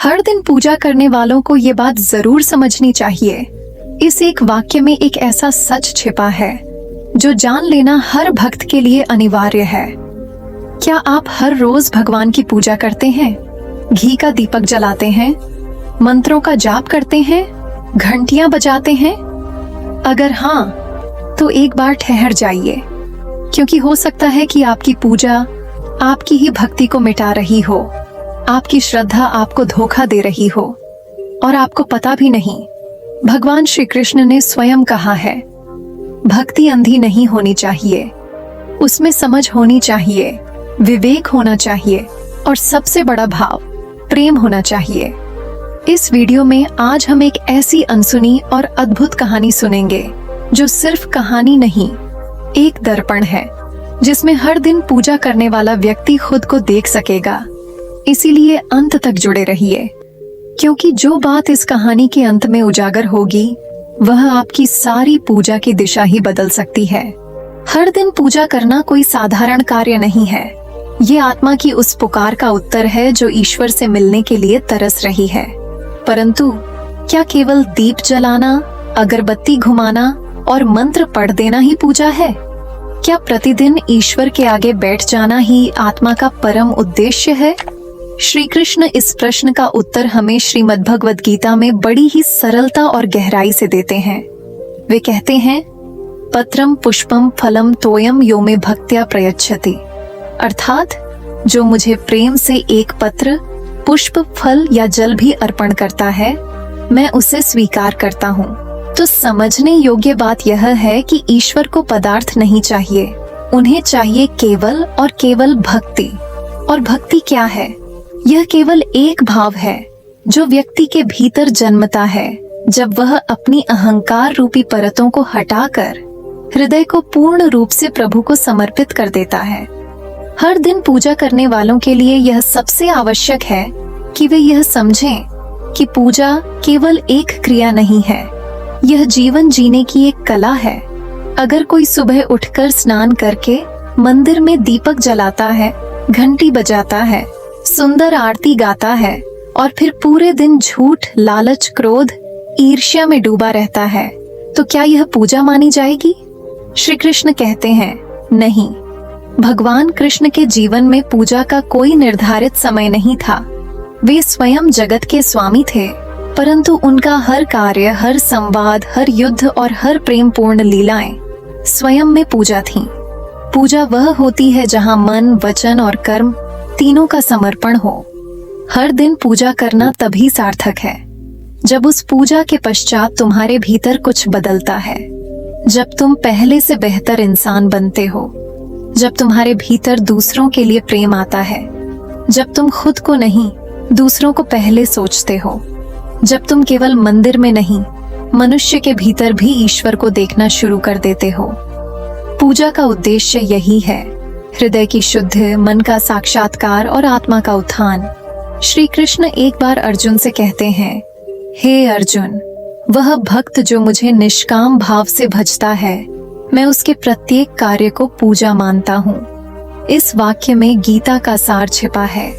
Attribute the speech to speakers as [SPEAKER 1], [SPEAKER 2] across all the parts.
[SPEAKER 1] हर दिन पूजा करने वालों को ये बात जरूर समझनी चाहिए। इस एक वाक्य में एक ऐसा सच छिपा है जो जान लेना हर भक्त के लिए अनिवार्य है। क्या आप हर रोज भगवान की पूजा करते हैं? घी का दीपक जलाते हैं? मंत्रों का जाप करते हैं? घंटियां बजाते हैं? अगर हाँ, तो एक बार ठहर जाइए, क्योंकि हो सकता है कि आपकी पूजा आपकी ही भक्ति को मिटा रही हो, आपकी श्रद्धा आपको धोखा दे रही हो और आपको पता भी नहीं। भगवान श्री कृष्ण ने स्वयं कहा है, भक्ति अंधी नहीं होनी चाहिए, उसमें समझ होनी चाहिए, विवेक होना चाहिए और सबसे बड़ा भाव प्रेम होना चाहिए। इस वीडियो में आज हम एक ऐसी अनसुनी और अद्भुत कहानी सुनेंगे जो सिर्फ कहानी नहीं, एक दर्पण है जिसमें हर दिन पूजा करने वाला व्यक्ति खुद को देख सकेगा। इसीलिए अंत तक जुड़े रहिए, क्योंकि जो बात इस कहानी के अंत में उजागर होगी वह आपकी सारी पूजा की दिशा ही बदल सकती है। हर दिन पूजा करना कोई साधारण कार्य नहीं है। ये आत्मा की उस पुकार का उत्तर है जो ईश्वर से मिलने के लिए तरस रही है। परंतु क्या केवल दीप जलाना, अगरबत्ती घुमाना और मंत्र पढ़ देना ही पूजा है? क्या प्रतिदिन ईश्वर के आगे बैठ जाना ही आत्मा का परम उद्देश्य है? श्री कृष्ण इस प्रश्न का उत्तर हमें श्रीमद् भगवद गीता में बड़ी ही सरलता और गहराई से देते हैं। वे कहते हैं, पत्रम पुष्पम फलम तोयम यो मे भक्त्या प्रयच्छति, अर्थात जो मुझे प्रेम से एक पत्र, पुष्प, फल या जल भी अर्पण करता है, मैं उसे स्वीकार करता हूँ। तो समझने योग्य बात यह है कि ईश्वर को पदार्थ नहीं चाहिए, उन्हें चाहिए केवल और केवल भक्ति। और भक्ति क्या है? यह केवल एक भाव है जो व्यक्ति के भीतर जन्मता है जब वह अपनी अहंकार रूपी परतों को हटाकर हृदय को पूर्ण रूप से प्रभु को समर्पित कर देता है। हर दिन पूजा करने वालों के लिए यह सबसे आवश्यक है कि वे यह समझें कि पूजा केवल एक क्रिया नहीं है, यह जीवन जीने की एक कला है। अगर कोई सुबह उठकर स्नान करके मंदिर में दीपक जलाता है, घंटी बजाता है, सुंदर आरती गाता है और फिर पूरे दिन झूठ, लालच, क्रोध, ईर्ष्या में डूबा रहता है, तो क्या यह पूजा मानी जाएगी? श्री कृष्ण कहते हैं, नहीं। भगवान कृष्ण के जीवन में पूजा का कोई निर्धारित समय नहीं था। वे स्वयं जगत के स्वामी थे, परंतु उनका हर कार्य, हर संवाद, हर युद्ध और हर प्रेम पूर्ण लीलाएं स्वयं में पूजा थीं। पूजा वह होती है जहां मन, वचन और कर्म तीनों का समर्पण हो। हर दिन पूजा करना तभी सार्थक है जब उस पूजा के पश्चात तुम्हारे भीतर कुछ बदलता है, जब तुम पहले से बेहतर इंसान बनते हो, जब तुम्हारे भीतर दूसरों के लिए प्रेम आता है, जब तुम खुद को नहीं दूसरों को पहले सोचते हो, जब तुम केवल मंदिर में नहीं मनुष्य के भीतर भी ईश्वर को देखना शुरू कर देते हो। पूजा का उद्देश्य यही है, हृदय की शुद्धि, मन का साक्षात्कार और आत्मा का उत्थान। श्री कृष्ण एक बार अर्जुन से कहते हैं, हे अर्जुन, वह भक्त जो मुझे निष्काम भाव से भजता है, मैं उसके प्रत्येक कार्य को पूजा मानता हूँ। इस वाक्य में गीता का सार छिपा है।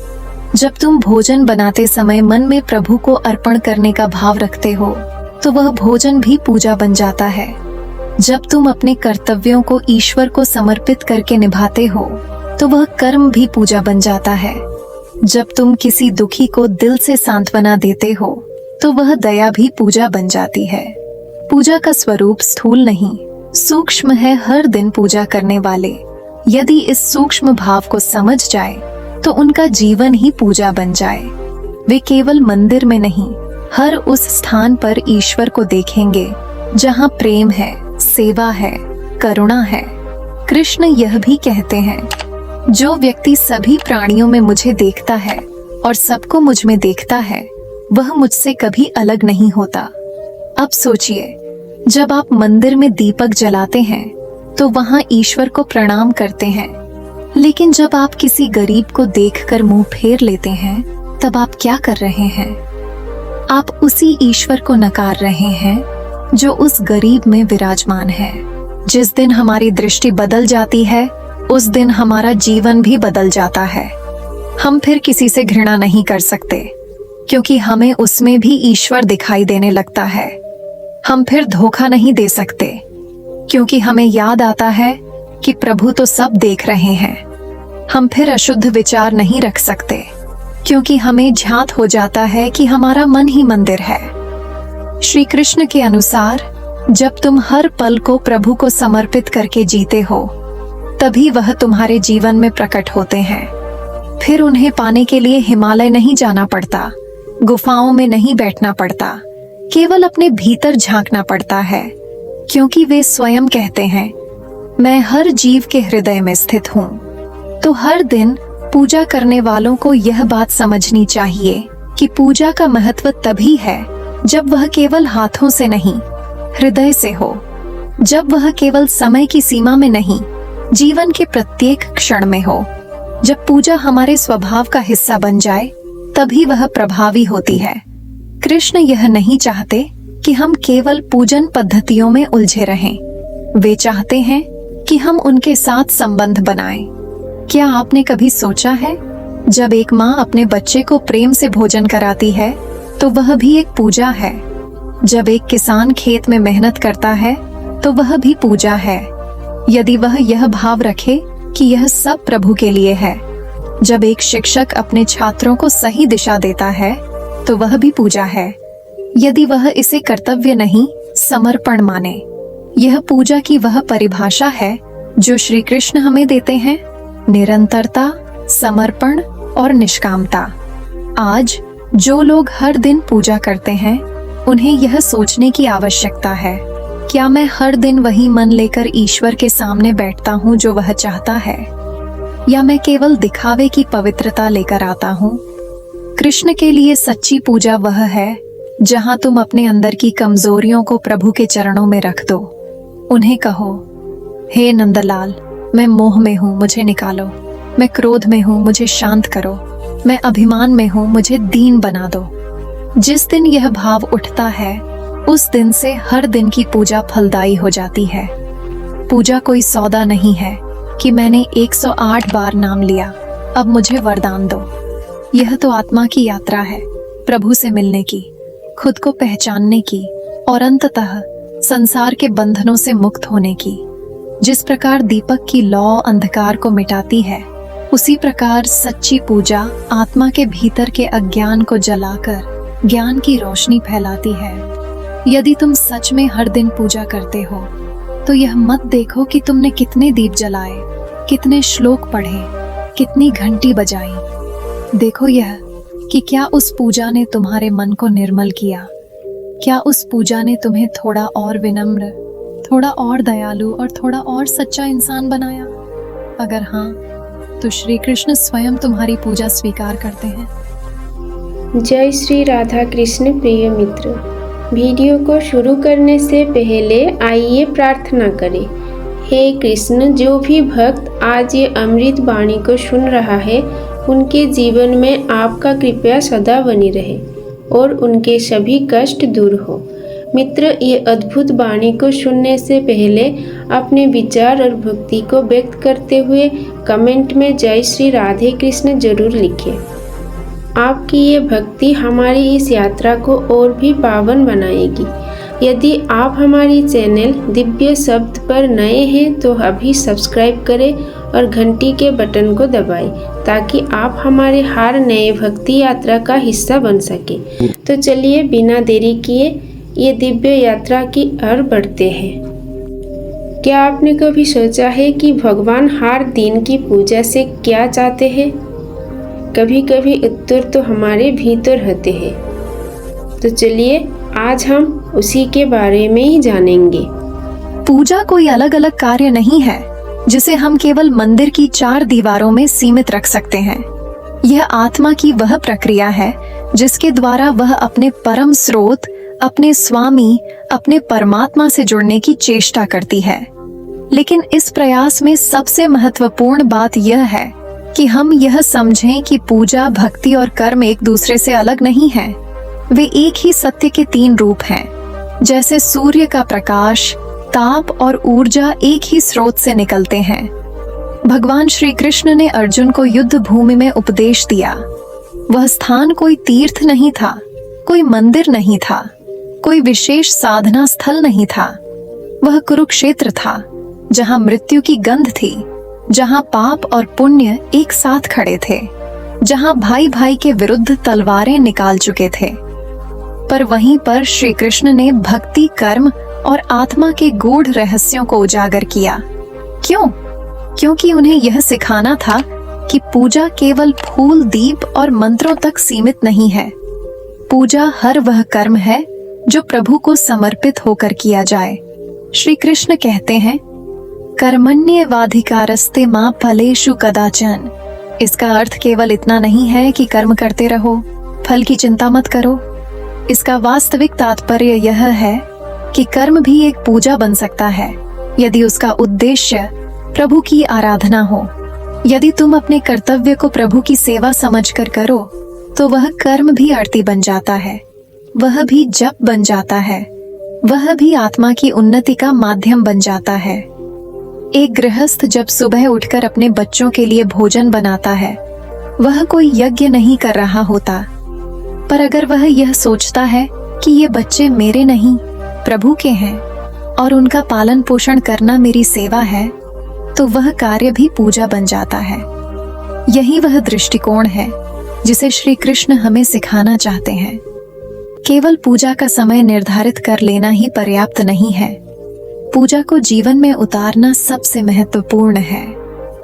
[SPEAKER 1] जब तुम भोजन बनाते समय मन में प्रभु को अर्पण करने का भाव रखते हो, तो वह भोजन भी पूजा बन जाता है। जब तुम अपने कर्तव्यों को ईश्वर को समर्पित करके निभाते हो, तो वह कर्म भी पूजा बन जाता है। जब तुम किसी दुखी को दिल से सांत्वना देते हो, तो वह दया भी पूजा बन जाती है। पूजा का स्वरूप स्थूल नहीं, सूक्ष्म है। हर दिन पूजा करने वाले यदि इस सूक्ष्म भाव को समझ जाए, तो उनका जीवन ही पूजा बन जाए। वे केवल मंदिर में नहीं, हर उस स्थान पर ईश्वर को देखेंगे जहाँ प्रेम है, सेवा है, करुणा है। कृष्ण यह भी कहते हैं, जो व्यक्ति सभी प्राणियों में मुझे देखता है और सबको मुझ में देखता है, वह मुझसे कभी अलग नहीं होता। अब सोचिए, जब आप मंदिर में दीपक जलाते हैं तो वहां ईश्वर को प्रणाम करते हैं, लेकिन जब आप किसी गरीब को देखकर मुंह फेर लेते हैं, तब आप क्या कर रहे हैं? आप उसी ईश्वर को नकार रहे हैं जो उस गरीब में विराजमान है। जिस दिन हमारी दृष्टि बदल जाती है, उस दिन हमारा जीवन भी बदल जाता है। हम फिर किसी से घृणा नहीं कर सकते, क्योंकि हमें उसमें भी ईश्वर दिखाई देने लगता है। हम फिर धोखा नहीं दे सकते, क्योंकि हमें याद आता है कि प्रभु तो सब देख रहे हैं। हम फिर अशुद्ध विचार नहीं रख सकते, क्योंकि हमें ज्ञात हो जाता है कि हमारा मन ही मंदिर है। श्री कृष्ण के अनुसार जब तुम हर पल को प्रभु को समर्पित करके जीते हो, तभी वह तुम्हारे जीवन में प्रकट होते हैं। फिर उन्हें पाने के लिए हिमालय नहीं जाना पड़ता, गुफाओं में नहीं बैठना पड़ता, केवल अपने भीतर झांकना पड़ता है, क्योंकि वे स्वयं कहते हैं, मैं हर जीव के हृदय में स्थित हूँ। तो हर दिन पूजा करने वालों को यह बात समझनी चाहिए कि पूजा का महत्व तभी है जब वह केवल हाथों से नहीं, हृदय से हो। जब वह केवल समय की सीमा में नहीं, जीवन के प्रत्येक क्षण में हो। जब पूजा हमारे स्वभाव का हिस्सा बन जाए, तभी वह प्रभावी होती है। कृष्ण यह नहीं चाहते कि हम केवल पूजन पद्धतियों में उलझे रहें। वे चाहते हैं कि हम उनके साथ संबंध बनाएं। क्या आपने कभी सोचा है, जब एक माँ अपने बच्चे को प्रेम से भोजन कराती है, तो वह भी एक पूजा है। जब एक किसान खेत में मेहनत करता है, तो वह भी पूजा है, यदि वह यह भाव रखे कि यह सब प्रभु के लिए है। जब एक शिक्षक अपने छात्रों को सही दिशा देता है, तो वह भी पूजा है, यदि वह इसे कर्तव्य नहीं, समर्पण माने। यह पूजा की वह परिभाषा है जो श्री कृष्ण हमें देते हैं, निरंतरता, समर्पण और निष्कामता। आज जो लोग हर दिन पूजा करते हैं, उन्हें यह सोचने की आवश्यकता है, क्या मैं हर दिन वही मन लेकर ईश्वर के सामने बैठता हूँ जो वह चाहता है, या मैं केवल दिखावे की पवित्रता लेकर आता हूँ। कृष्ण के लिए सच्ची पूजा वह है जहाँ तुम अपने अंदर की कमजोरियों को प्रभु के चरणों में रख दो। उन्हें कहो, हे नंदलाल, मैं मोह में हूँ, मुझे निकालो। मैं क्रोध में हूँ, मुझे शांत करो। मैं अभिमान में हूँ, मुझे दीन बना दो। जिस दिन यह भाव उठता है, उस दिन से हर दिन की पूजा फलदायी हो जाती है। पूजा कोई सौदा नहीं है कि मैंने 108 बार नाम लिया, अब मुझे वरदान दो। यह तो आत्मा की यात्रा है, प्रभु से मिलने की, खुद को पहचानने की और अंततः संसार के बंधनों से मुक्त होने की। जिस प्रकार दीपक की लौ अंधकार को मिटाती है, उसी प्रकार सच्ची पूजा आत्मा के भीतर के अज्ञान को जलाकर ज्ञान की रोशनी फैलाती है। यदि तुम सच में हर दिन पूजा करते हो, तो यह मत देखो कि तुमने कितने दीप जलाए, कितने श्लोक पढ़े, कितनी घंटी बजाई। देखो यह कि क्या उस पूजा ने तुम्हारे मन को निर्मल किया, क्या उस पूजा ने तुम्हें थोड़ा और विनम्र, थोड़ा और दयालु और थोड़ा और सच्चा इंसान बनाया। अगर हाँ, तो श्री कृष्ण स्वयं तुम्हारी पूजा स्वीकार करते हैं।
[SPEAKER 2] जय श्री राधा कृष्ण। प्रिय मित्र, वीडियो को शुरू करने से पहले आइए प्रार्थना करें। हे कृष्ण, जो भी भक्त आज ये अमृत वाणी को सुन रहा है, उनके जीवन में आपका कृपा सदा बनी रहे और उनके सभी कष्ट दूर हो। मित्र, ये अद्भुत वाणी को सुनने से पहले अपने विचार और भक्ति को व्यक्त करते हुए कमेंट में जय श्री राधे कृष्ण जरूर लिखें। आपकी ये भक्ति हमारी इस यात्रा को और भी पावन बनाएगी। यदि आप हमारी चैनल दिव्य शब्द पर नए हैं तो अभी सब्सक्राइब करें और घंटी के बटन को दबाएं, ताकि आप हमारे हर नए भक्ति यात्रा का हिस्सा बन सके। तो चलिए बिना देरी किए ये दिव्य यात्रा की ओर बढ़ते हैं। क्या आपने कभी सोचा है कि भगवान हर दिन की पूजा से क्या चाहते हैं? कभी कभी उत्तर तो हमारे भीतर होते हैं। तो चलिए आज हम उसी के बारे में ही जानेंगे।
[SPEAKER 1] पूजा कोई अलग अलग कार्य नहीं है जिसे हम केवल मंदिर की 4 दीवारों में सीमित रख सकते हैं। यह आत्मा की वह प्रक्रिया है जिसके द्वारा वह अपने परम स्रोत, अपने स्वामी, अपने परमात्मा से जुड़ने की चेष्टा करती है। लेकिन इस प्रयास में सबसे महत्वपूर्ण बात यह है कि हम यह समझें कि पूजा, भक्ति और कर्म एक दूसरे से अलग नहीं हैं। वे एक ही सत्य के 3 रूप हैं। जैसे सूर्य का प्रकाश, ताप और ऊर्जा एक ही स्रोत से निकलते हैं। भगवान श्री कृष्ण ने अर्जुन को युद्ध भूमि में उपदेश दिया, वह स्थान कोई तीर्थ नहीं था, कोई मंदिर नहीं था, कोई विशेष साधना स्थल नहीं था। वह कुरुक्षेत्र था, जहां मृत्यु की गंध थी, जहां पाप और पुण्य एक साथ खड़े थे, जहां भाई भाई के विरुद्ध तलवारें निकाल चुके थे। पर वहीं पर श्री कृष्ण ने भक्ति, कर्म और आत्मा के गूढ़ रहस्यों को उजागर किया। क्यों? क्योंकि उन्हें यह सिखाना था कि पूजा केवल फूल, दीप और मंत्रों तक सीमित नहीं है। पूजा हर वह कर्म है जो प्रभु को समर्पित होकर किया जाए। श्री कृष्ण कहते हैं, कर्मण्येवाधिकारस्ते मा फलेषु कदाचन। इसका अर्थ केवल इतना नहीं है कि कर्म करते रहो, फल की चिंता मत करो। इसका वास्तविक तात्पर्य यह है कि कर्म भी एक पूजा बन सकता है, यदि उसका उद्देश्य प्रभु की आराधना हो। यदि तुम अपने कर्तव्य को प्रभु की सेवा समझकर करो, तो वह कर्म भी आरती बन जाता है, वह भी जप बन जाता है, वह भी आत्मा की उन्नति का माध्यम बन जाता है। एक गृहस्थ जब सुबह उठकर अपने बच्चों के लिए भोजन बनाता है, वह कोई यज्ञ नहीं कर रहा होता। पर अगर वह यह सोचता है कि ये बच्चे मेरे नहीं, प्रभु के हैं और उनका पालन पोषण करना मेरी सेवा है, तो वह कार्य भी पूजा बन जाता है। यही वह दृष्टिकोण है जिसे श्री कृष्ण हमें सिखाना चाहते हैं। केवल पूजा का समय निर्धारित कर लेना ही पर्याप्त नहीं है। पूजा को जीवन में उतारना सबसे महत्वपूर्ण है।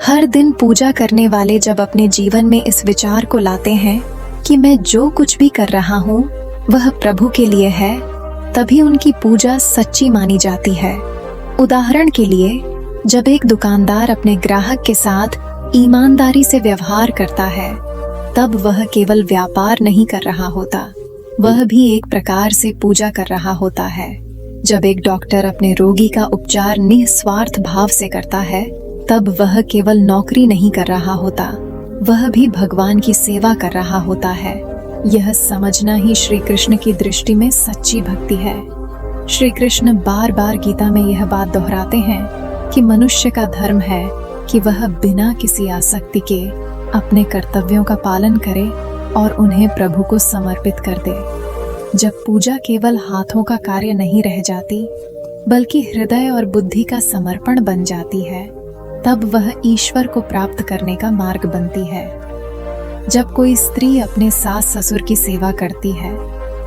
[SPEAKER 1] हर दिन पूजा करने वाले जब अपने जीवन में इस विचार को लाते हैं कि मैं जो कुछ भी कर रहा हूँ वह प्रभु के लिए है, तभी उनकी पूजा सच्ची मानी जाती है। उदाहरण के लिए, जब एक दुकानदार अपने ग्राहक के साथ ईमानदारी से व्यवहार करता है, तब वह केवल व्यापार नहीं कर रहा होता, वह भी एक प्रकार से पूजा कर रहा होता है। जब एक डॉक्टर अपने रोगी का उपचार निस्वार्थ भाव से करता है, तब वह केवल नौकरी नहीं कर रहा होता, वह भी भगवान की सेवा कर रहा होता है। यह समझना ही श्री कृष्ण की दृष्टि में सच्ची भक्ति है। श्री कृष्ण बार बार गीता में यह बात दोहराते हैं कि मनुष्य का धर्म है कि वह बिना किसी आसक्ति के अपने कर्तव्यों का पालन करे और उन्हें प्रभु को समर्पित कर दे। जब पूजा केवल हाथों का कार्य नहीं रह जाती, बल्कि हृदय और बुद्धि का समर्पण बन जाती है, तब वह ईश्वर को प्राप्त करने का मार्ग बनती है। जब कोई स्त्री अपने सास ससुर की सेवा करती है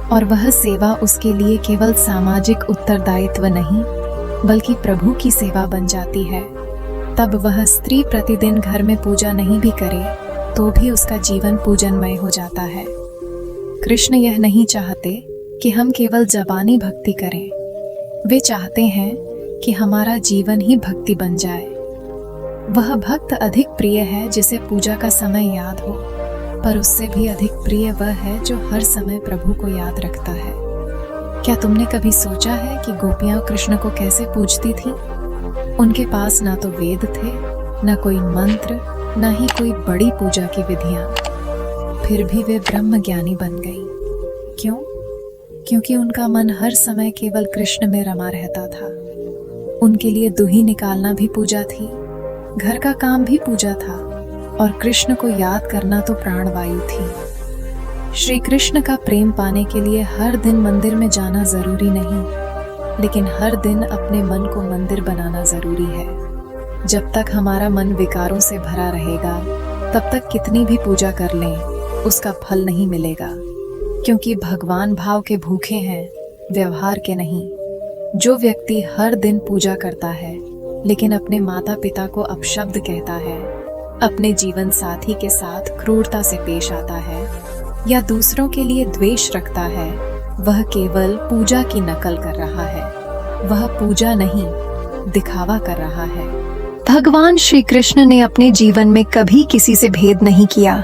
[SPEAKER 1] और वह सेवा उसके लिए केवल सामाजिक उत्तरदायित्व नहीं, बल्कि प्रभु की सेवा बन जाती है, तब वह स्त्री प्रतिदिन घर में पूजा नहीं भी करे तो भी उसका जीवन पूजनमय हो जाता है। कृष्ण यह नहीं चाहते कि हम केवल ज़बानी भक्ति करें, वे चाहते हैं कि हमारा जीवन ही भक्ति बन जाए। वह भक्त अधिक प्रिय है जिसे पूजा का समय याद हो, पर उससे भी अधिक प्रिय वह है जो हर समय प्रभु को याद रखता है। क्या तुमने कभी सोचा है कि गोपियां कृष्ण को कैसे पूजती थीं? उनके पास ना तो वेद थे, ना कोई मंत्र, ना ही कोई बड़ी पूजा की विधियां, फिर भी वे ब्रह्म ज्ञानी बन गई। क्यों? क्योंकि उनका मन हर समय केवल कृष्ण में रमा रहता था। उनके लिए दुही निकालना भी पूजा थी, घर का काम भी पूजा था, और कृष्ण को याद करना तो प्राणवायु थी। श्री कृष्ण का प्रेम पाने के लिए हर दिन मंदिर में जाना जरूरी नहीं, लेकिन हर दिन अपने मन को मंदिर बनाना जरूरी है। जब तक हमारा मन विकारों से भरा रहेगा, तब तक कितनी भी पूजा कर लें, उसका फल नहीं मिलेगा, क्योंकि भगवान भाव के भूखे हैं, व्यवहार के नहीं। जो व्यक्ति हर दिन पूजा करता है लेकिन अपने माता पिता को अपशब्द कहता है, अपने जीवन साथी के साथ क्रूरता से पेश आता है या दूसरों के लिए द्वेष रखता है, वह केवल पूजा की नकल कर रहा है। वह पूजा नहीं, दिखावा कर रहा है। भगवान श्री कृष्ण ने अपने जीवन में कभी किसी से भेद नहीं किया।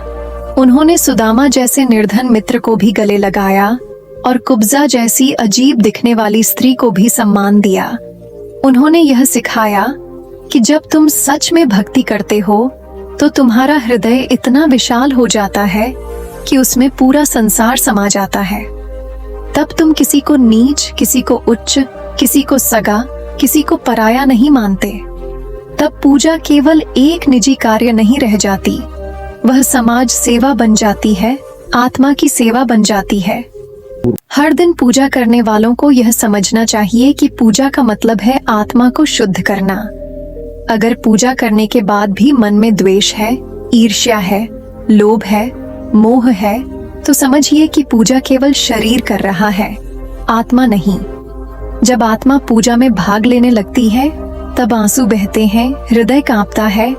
[SPEAKER 1] उन्होंने सुदामा जैसे निर्धन मित्र को भी गले लगाया और कुब्जा जैसी अजीब दिखने वाली स्त्री को भी सम्मान दिया। उन्होंने यह सिखाया कि जब तुम सच में भक्ति करते हो तो तुम्हारा हृदय इतना विशाल हो जाता है कि उसमें पूरा संसार समा जाता है। तब तुम किसी को नीच, किसी को उच्च, किसी को सगा, किसी को पराया नहीं मानते। तब पूजा केवल एक निजी कार्य नहीं रह जाती, वह समाज सेवा बन जाती है आत्मा की सेवा बन जाती है। हर दिन पूजा करने वालों को यह समझना चाहिए कि पूजा का मतलब है आत्मा को शुद्ध करना। अगर पूजा करने के बाद भी मन में द्वेष है, ईर्ष्या है, लोभ है, मोह है, तो समझिए कि पूजा केवल शरीर कर रहा है, आत्मा नहीं। जब आत्मा पूजा में भाग लेने लगती है तब आंसू बहते हैं, हृदय कांपता है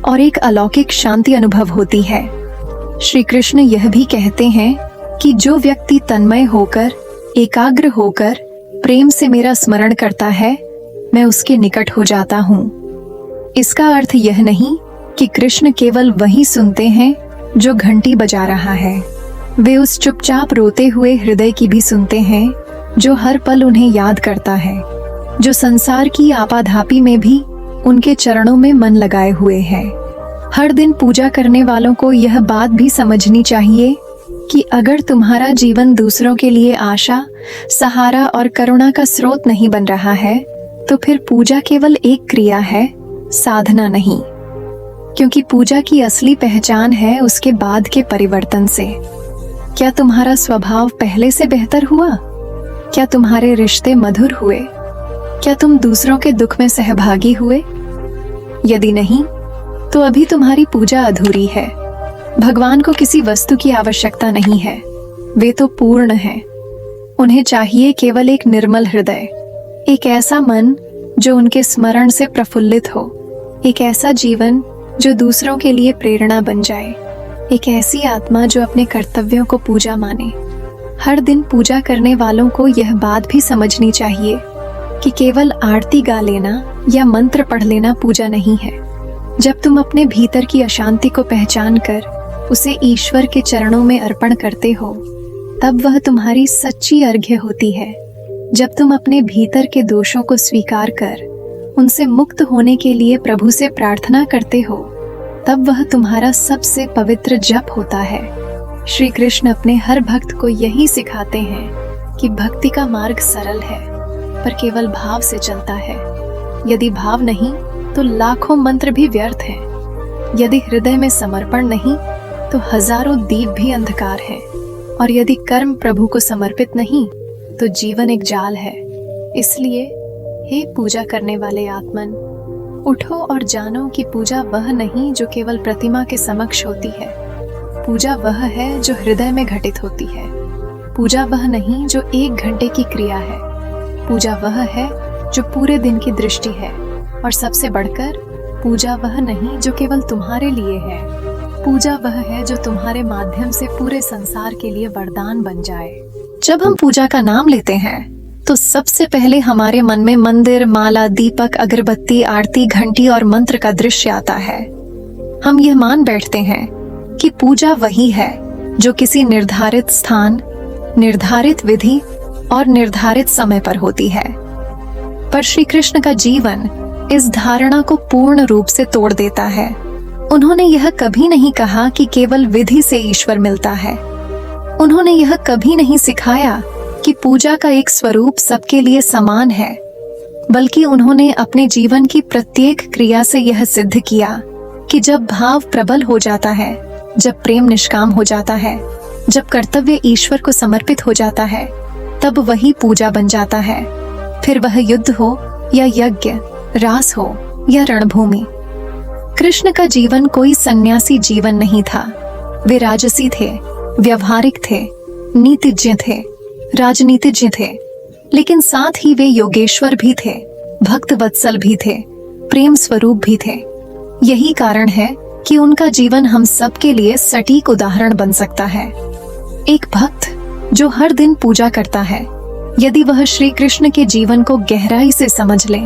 [SPEAKER 1] और एक अलौकिक शांति अनुभव होती है। श्री कृष्ण यह भी कहते हैं कि जो व्यक्ति तन्मय होकर, एकाग्र होकर प्रेम से मेरा स्मरण करता है, मैं उसके निकट हो जाता हूँ। इसका अर्थ यह नहीं कि कृष्ण केवल वही सुनते हैं जो घंटी बजा रहा है। वे उस चुपचाप रोते हुए हृदय की भी सुनते हैं जो हर पल उन्हें याद करता है, जो संसार की आपाधापी में भी उनके चरणों में मन लगाए हुए है। हर दिन पूजा करने वालों को यह बात भी समझनी चाहिए कि अगर तुम्हारा जीवन दूसरों के लिए आशा, सहारा और करुणा का स्रोत नहीं बन रहा है, तो फिर पूजा केवल एक क्रिया है, साधना नहीं। क्योंकि पूजा की असली पहचान है उसके बाद के परिवर्तन से। क्या तुम्हारा स्वभाव पहले से बेहतर हुआ? क्या तुम्हारे रिश्ते मधुर हुए? क्या तुम दूसरों के दुख में सहभागी हुए? यदि नहीं, तो अभी तुम्हारी पूजा अधूरी है। भगवान को किसी वस्तु की आवश्यकता नहीं है, वे तो पूर्ण हैं। उन्हें चाहिए केवल एक निर्मल हृदय, एक ऐसा मन जो उनके स्मरण से प्रफुल्लित हो, एक ऐसा जीवन जो दूसरों के लिए प्रेरणा बन जाए, एक ऐसी आत्मा जो अपने कर्तव्यों को पूजा माने। हर दिन पूजा करने वालों को यह बात भी समझनी चाहिए कि केवल आरती गा लेना या मंत्र पढ़ लेना पूजा नहीं है। जब तुम अपने भीतर की अशांति को पहचान कर उसे ईश्वर के चरणों में अर्पण करते हो, तब वह तुम्हारी सच्ची अर्घ्य होती है। जब तुम अपने भीतर के दोषों को स्वीकार कर उनसे मुक्त होने के लिए प्रभु से प्रार्थना करते हो, तब वह तुम्हारा सबसे पवित्र जप होता है। श्री कृष्ण अपने हर भक्त को यही सिखाते हैं कि भक्ति का मार्ग सरल है, पर केवल भाव से चलता है। यदि भाव नहीं तो लाखों मंत्र भी व्यर्थ हैं। यदि हृदय में समर्पण नहीं तो हजारों दीप भी अंधकार हैं। और यदि कर्म प्रभु को समर्पित नहीं तो जीवन एक जाल है। इसलिए हे पूजा करने वाले आत्मन, उठो और जानो कि पूजा वह नहीं जो केवल प्रतिमा के समक्ष होती है। पूजा वह है जो हृदय में घटित होती है। पूजा वह नहीं जो 1 घंटे की क्रिया है। पूजा वह है जो पूरे दिन की दृष्टि है। और सबसे बढ़कर पूजा वह नहीं जो केवल तुम्हारे लिए है। पूजा वह है जो तुम्हारे माध्यम से पूरे संसार के लिए वरदान बन जाए। जब हम पूजा का नाम लेते हैं तो सबसे पहले हमारे मन में मंदिर, माला, दीपक, अगरबत्ती, आरती, घंटी और मंत्र का दृश्य आता है। हम यह मान बैठते हैं कि पूजा वही है जो किसी निर्धारित स्थान, निर्धारित विधि और निर्धारित समय पर होती है। पर श्री कृष्ण का जीवन इस धारणा को पूर्ण रूप से तोड़ देता है। उन्होंने यह कभी नहीं कहा कि केवल विधि से ईश्वर मिलता है। उन्होंने यह कभी नहीं सिखाया कि पूजा का एक स्वरूप सबके लिए समान है, बल्कि उन्होंने अपने जीवन की प्रत्येक क्रिया से यह सिद्ध किया कि जब भाव प्रबल हो जाता है, जब प्रेम निष्काम हो जाता है, जब कर्तव्य ईश्वर को समर्पित हो जाता है, तब वही पूजा बन जाता है। फिर वह युद्ध हो या यज्ञ, रास हो या रणभूमि। कृष्ण का जीवन कोई सन्यासी जीवन नहीं था। वे राजसी थे, व्यवहारिक थे, नीतिज्ञ थे, राजनीतिज्ञ थे, लेकिन साथ ही वे योगेश्वर भी थे, भक्त वत्सल भी थे, प्रेम स्वरूप भी थे। यही कारण है कि उनका जीवन हम सब के लिए सटीक उदाहरण बन सकता है। एक भक्त जो हर दिन पूजा करता है, यदि वह श्री कृष्ण के जीवन को गहराई से समझ ले,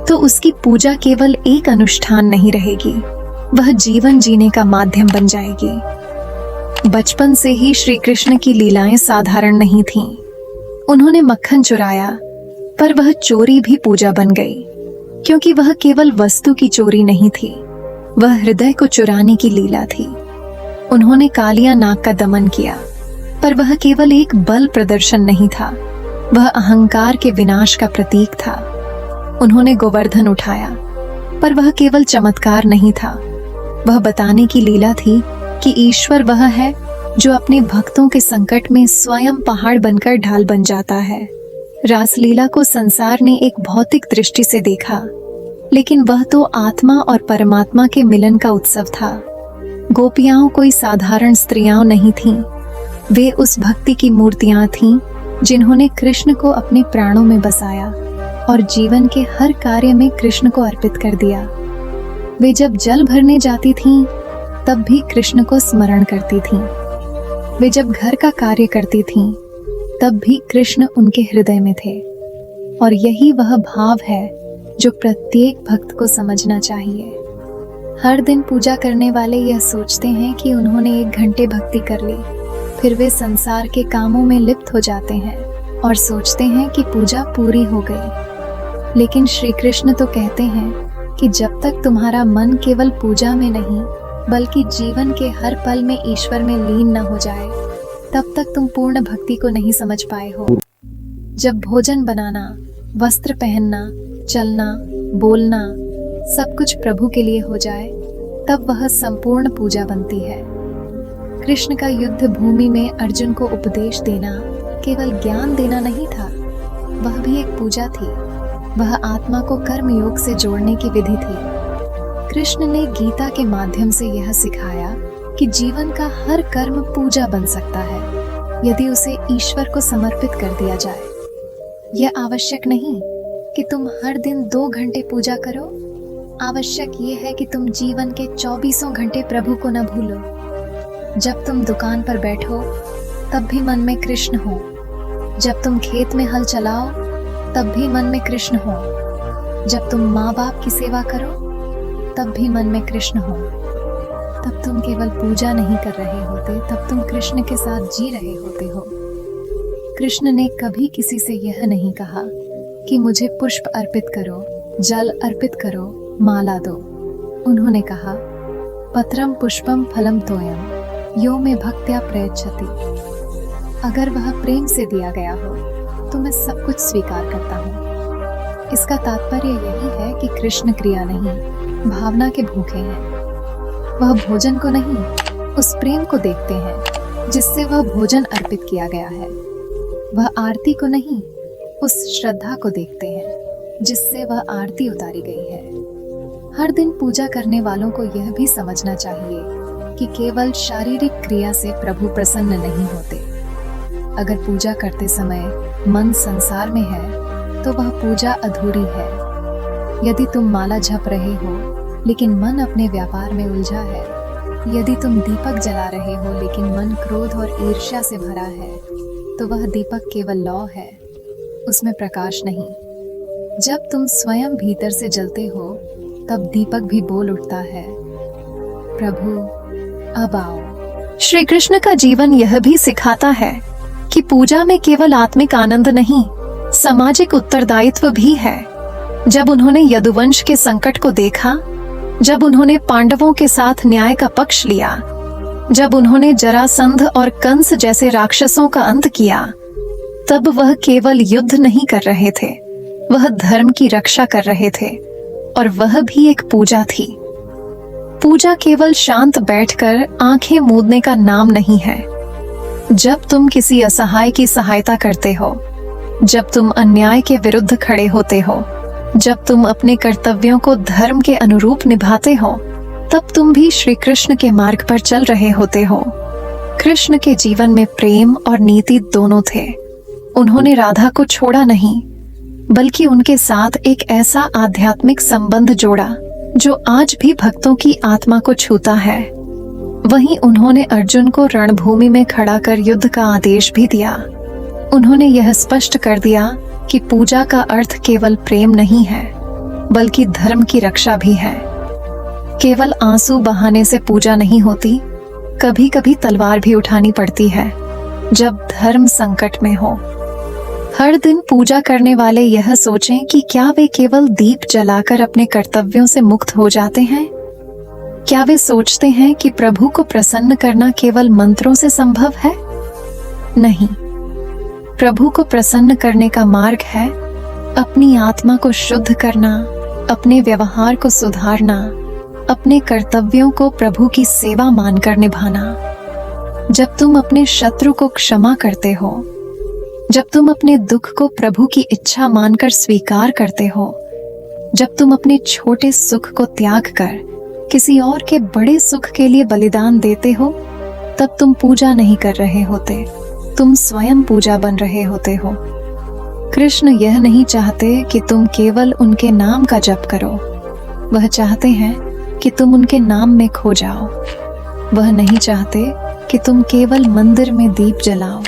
[SPEAKER 1] तो उसकी पूजा केवल एक अनुष्ठान नहीं रहेगी, वह जीवन जीने का माध्यम बन जाएगी। बचपन से ही श्री कृष्ण की लीलाएं साधारण नहीं थीं। उन्होंने मक्खन चुराया, पर वह चोरी भी पूजा बन गई, क्योंकि वह केवल वस्तु की चोरी नहीं थी, वह हृदय को चुराने की लीला थी। उन्होंने कालिया नाग का दमन किया, पर वह केवल एक बल प्रदर्शन नहीं था, वह अहंकार के विनाश का प्रतीक था। उन्होंने गोवर्धन उठाया, पर वह केवल चमत्कार नहीं था, वह बताने की लीला थी कि ईश्वर वह है जो अपने भक्तों के संकट में स्वयं पहाड़ बनकर ढाल बन जाता है। रासलीला को संसार ने एक भौतिक दृष्टि से देखा, लेकिन वह तो आत्मा और परमात्मा के मिलन का उत्सव था। गोपियां कोई साधारण स्त्रियां नहीं थीं, वे उस भक्ति की मूर्तियां थीं जिन्होंने कृष्ण को अपने प्राणों में बसाया और जीवन के हर कार्य में कृष्ण को अर्पित कर दिया। वे जब जल भरने जाती थीं, तब भी कृष्ण को स्मरण करती थीं। वे जब घर का कार्य करती थीं, तब भी कृष्ण उनके हृदय में थे। और यही वह भाव है जो प्रत्येक भक्त को समझना चाहिए। हर दिन पूजा करने वाले यह सोचते हैं कि उन्होंने 1 घंटे भक्ति कर ली, फिर वे संसार के कामों में लिप्त हो जाते हैं और सोचते हैं कि पूजा पूरी हो गई। लेकिन श्री कृष्ण तो कहते हैं कि जब तक तुम्हारा मन केवल पूजा में नहीं बल्कि जीवन के हर पल में ईश्वर में लीन न हो जाए, तब तक तुम पूर्ण भक्ति को नहीं समझ पाए हो। जब भोजन बनाना, वस्त्र पहनना, चलना, बोलना सब कुछ प्रभु के लिए हो जाए, तब वह संपूर्ण पूजा बनती है। कृष्ण का युद्ध भूमि में अर्जुन को उपदेश देना केवल ज्ञान देना नहीं था, वह भी एक पूजा थी। वह आत्मा को कर्म योग से जोड़ने की विधि थी। कृष्ण ने गीता के माध्यम से यह सिखाया कि जीवन का हर कर्म पूजा बन सकता है यदि उसे ईश्वर को समर्पित कर दिया जाए। यह आवश्यक नहीं कि तुम हर दिन 2 घंटे पूजा करो, आवश्यक ये है कि तुम जीवन के 24 घंटे प्रभु को न भूलो। जब तुम दुकान पर बैठो तब भी मन में कृष्ण हो, जब तुम खेत में हल चलाओ तब भी मन में कृष्ण हो, जब तुम माँ बाप की सेवा करो तब भी मन में कृष्ण हो। तब तुम केवल पूजा नहीं कर रहे होते, तब तुम कृष्ण के साथ जी रहे होते हो। कृष्ण ने कभी किसी से यह नहीं कहा कि मुझे पुष्प अर्पित करो, जल अर्पित करो, माला दो। उन्होंने कहा, पत्रम पुष्पम फलम तोयम यो में भक्त्या प्रयच्छति। अगर वह प्रेम से दिया गया हो तो मैं सब कुछ स्वीकार करता हूँ। इसका तात्पर्य यही है कि कृष्ण क्रिया नहीं, भावना के भूखे हैं। वह भोजन को नहीं, उस प्रेम को देखते हैं जिससे वह भोजन अर्पित किया गया है। वह आरती को नहीं, उस श्रद्धा को देखते हैं जिससे वह आरती उतारी गई है। हर दिन पूजा करने वालों को यह भी समझना चाहिए कि केवल शारीरिक क्रिया से प्रभु प्रसन्न नहीं होते। अगर पूजा करते समय मन संसार में है तो वह पूजा अधूरी है। यदि तुम माला जप रहे हो लेकिन मन अपने व्यापार में उलझा है, यदि तुम दीपक जला रहे हो लेकिन मन क्रोध और ईर्ष्या से भरा है, तो वह दीपक केवल लौ है, उसमें प्रकाश नहीं। जब तुम स्वयं भीतर से जलते हो तब दीपक भी बोल उठता है, प्रभु अब आओ। श्री कृष्ण का जीवन यह भी सिखाता है कि पूजा में केवल आत्मिक आनंद नहीं, सामाजिक उत्तरदायित्व भी है। जब उन्होंने यदुवंश के संकट को देखा, जब उन्होंने पांडवों के साथ न्याय का पक्ष लिया, जब उन्होंने जरासंध और कंस जैसे राक्षसों का अंत किया, तब वह केवल युद्ध नहीं कर रहे थे, वह धर्म की रक्षा कर रहे थे, और वह भी एक पूजा थी। पूजा केवल शांत बैठकर आंखें मूंदने का नाम नहीं है। जब तुम किसी असहाय की सहायता करते हो, जब तुम अन्याय के विरुद्ध खड़े होते हो, जब तुम अपने कर्तव्यों को धर्म के अनुरूप निभाते हो, तब तुम भी श्री कृष्ण के मार्ग पर चल रहे होते हो। कृष्ण के जीवन में प्रेम और नीति दोनों थे। उन्होंने राधा को छोड़ा नहीं, बल्कि उनके साथ एक ऐसा आध्यात्मिक संबंध जोड़ा जो आज भी भक्तों की आत्मा को छूता है। वहीं उन्होंने अर्जुन को रणभूमि में खड़ा कर युद्ध का आदेश भी दिया। उन्होंने यह स्पष्ट कर दिया कि पूजा का अर्थ केवल प्रेम नहीं है, बल्कि धर्म की रक्षा भी है। केवल आंसू बहाने से पूजा नहीं होती, कभी कभी तलवार भी उठानी पड़ती है जब धर्म संकट में हो। हर दिन पूजा करने वाले यह सोचें कि क्या वे केवल दीप जलाकर अपने कर्तव्यों से मुक्त हो जाते हैं? क्या वे सोचते हैं कि प्रभु को प्रसन्न करना केवल मंत्रों से संभव है? नहीं, प्रभु को प्रसन्न करने का मार्ग है अपनी आत्मा को शुद्ध करना, अपने व्यवहार को सुधारना, अपने कर्तव्यों को प्रभु की सेवा मानकर निभाना। जब तुम अपने शत्रु को क्षमा करते हो, जब तुम अपने दुख को प्रभु की इच्छा मानकर स्वीकार करते हो, जब तुम अपने छोटे सुख को त्याग कर किसी और के बड़े सुख के लिए बलिदान देते हो, तब तुम पूजा नहीं कर रहे होते, तुम स्वयं पूजा बन रहे होते हो। कृष्ण यह नहीं चाहते कि तुम केवल उनके नाम का जप करो, वह चाहते हैं कि तुम उनके नाम में खो जाओ। वह नहीं चाहते कि तुम केवल मंदिर में दीप जलाओ,